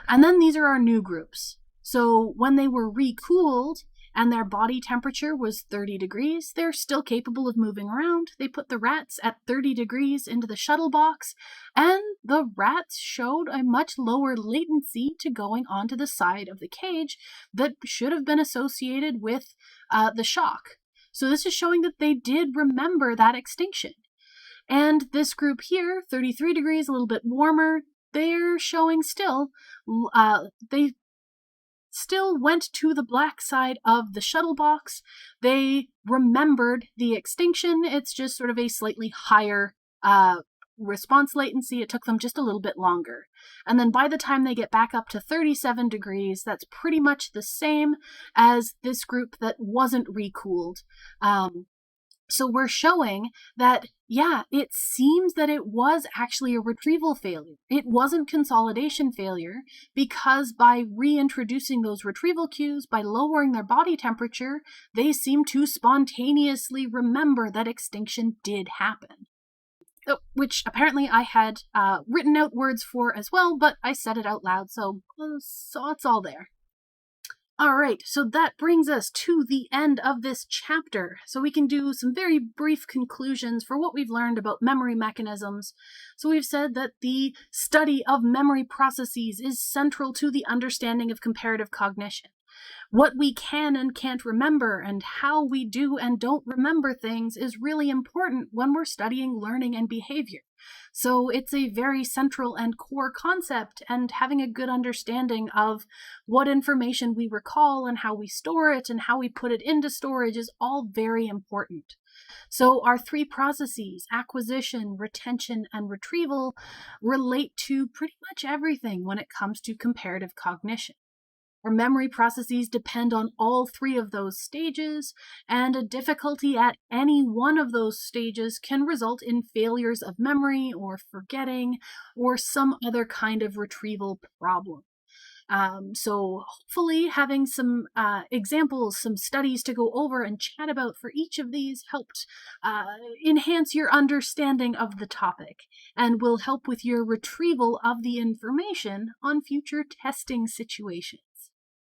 And then these are our new groups. So when they were recooled and their body temperature was 30 degrees, they're still capable of moving around. They put the rats at 30 degrees into the shuttle box, and the rats showed a much lower latency to going onto the side of the cage that should have been associated with the shock. So this is showing that they did remember that extinction. And this group here, 33 degrees, a little bit warmer, they're showing still, they still went to the black side of the shuttle box. They remembered the extinction. It's just sort of a slightly higher response latency. It took them just a little bit longer. And then by the time they get back up to 37 degrees, that's pretty much the same as this group that wasn't recooled. So we're showing that, yeah, it seems that it was actually a retrieval failure. It wasn't consolidation failure, because by reintroducing those retrieval cues, by lowering their body temperature, they seem to spontaneously remember that extinction did happen. Which apparently I had written out words for as well, but I said it out loud, so it's all there. All right, so that brings us to the end of this chapter. So we can do some very brief conclusions for what we've learned about memory mechanisms. So we've said that the study of memory processes is central to the understanding of comparative cognition. What we can and can't remember and how we do and don't remember things is really important when we're studying learning and behavior. So it's a very central and core concept, and having a good understanding of what information we recall and how we store it and how we put it into storage is all very important. So our three processes, acquisition, retention, and retrieval, relate to pretty much everything when it comes to comparative cognition. Our memory processes depend on all three of those stages, and a difficulty at any one of those stages can result in failures of memory or forgetting or some other kind of retrieval problem. So hopefully having some examples, some studies to go over and chat about for each of these helped enhance your understanding of the topic and will help with your retrieval of the information on future testing situations.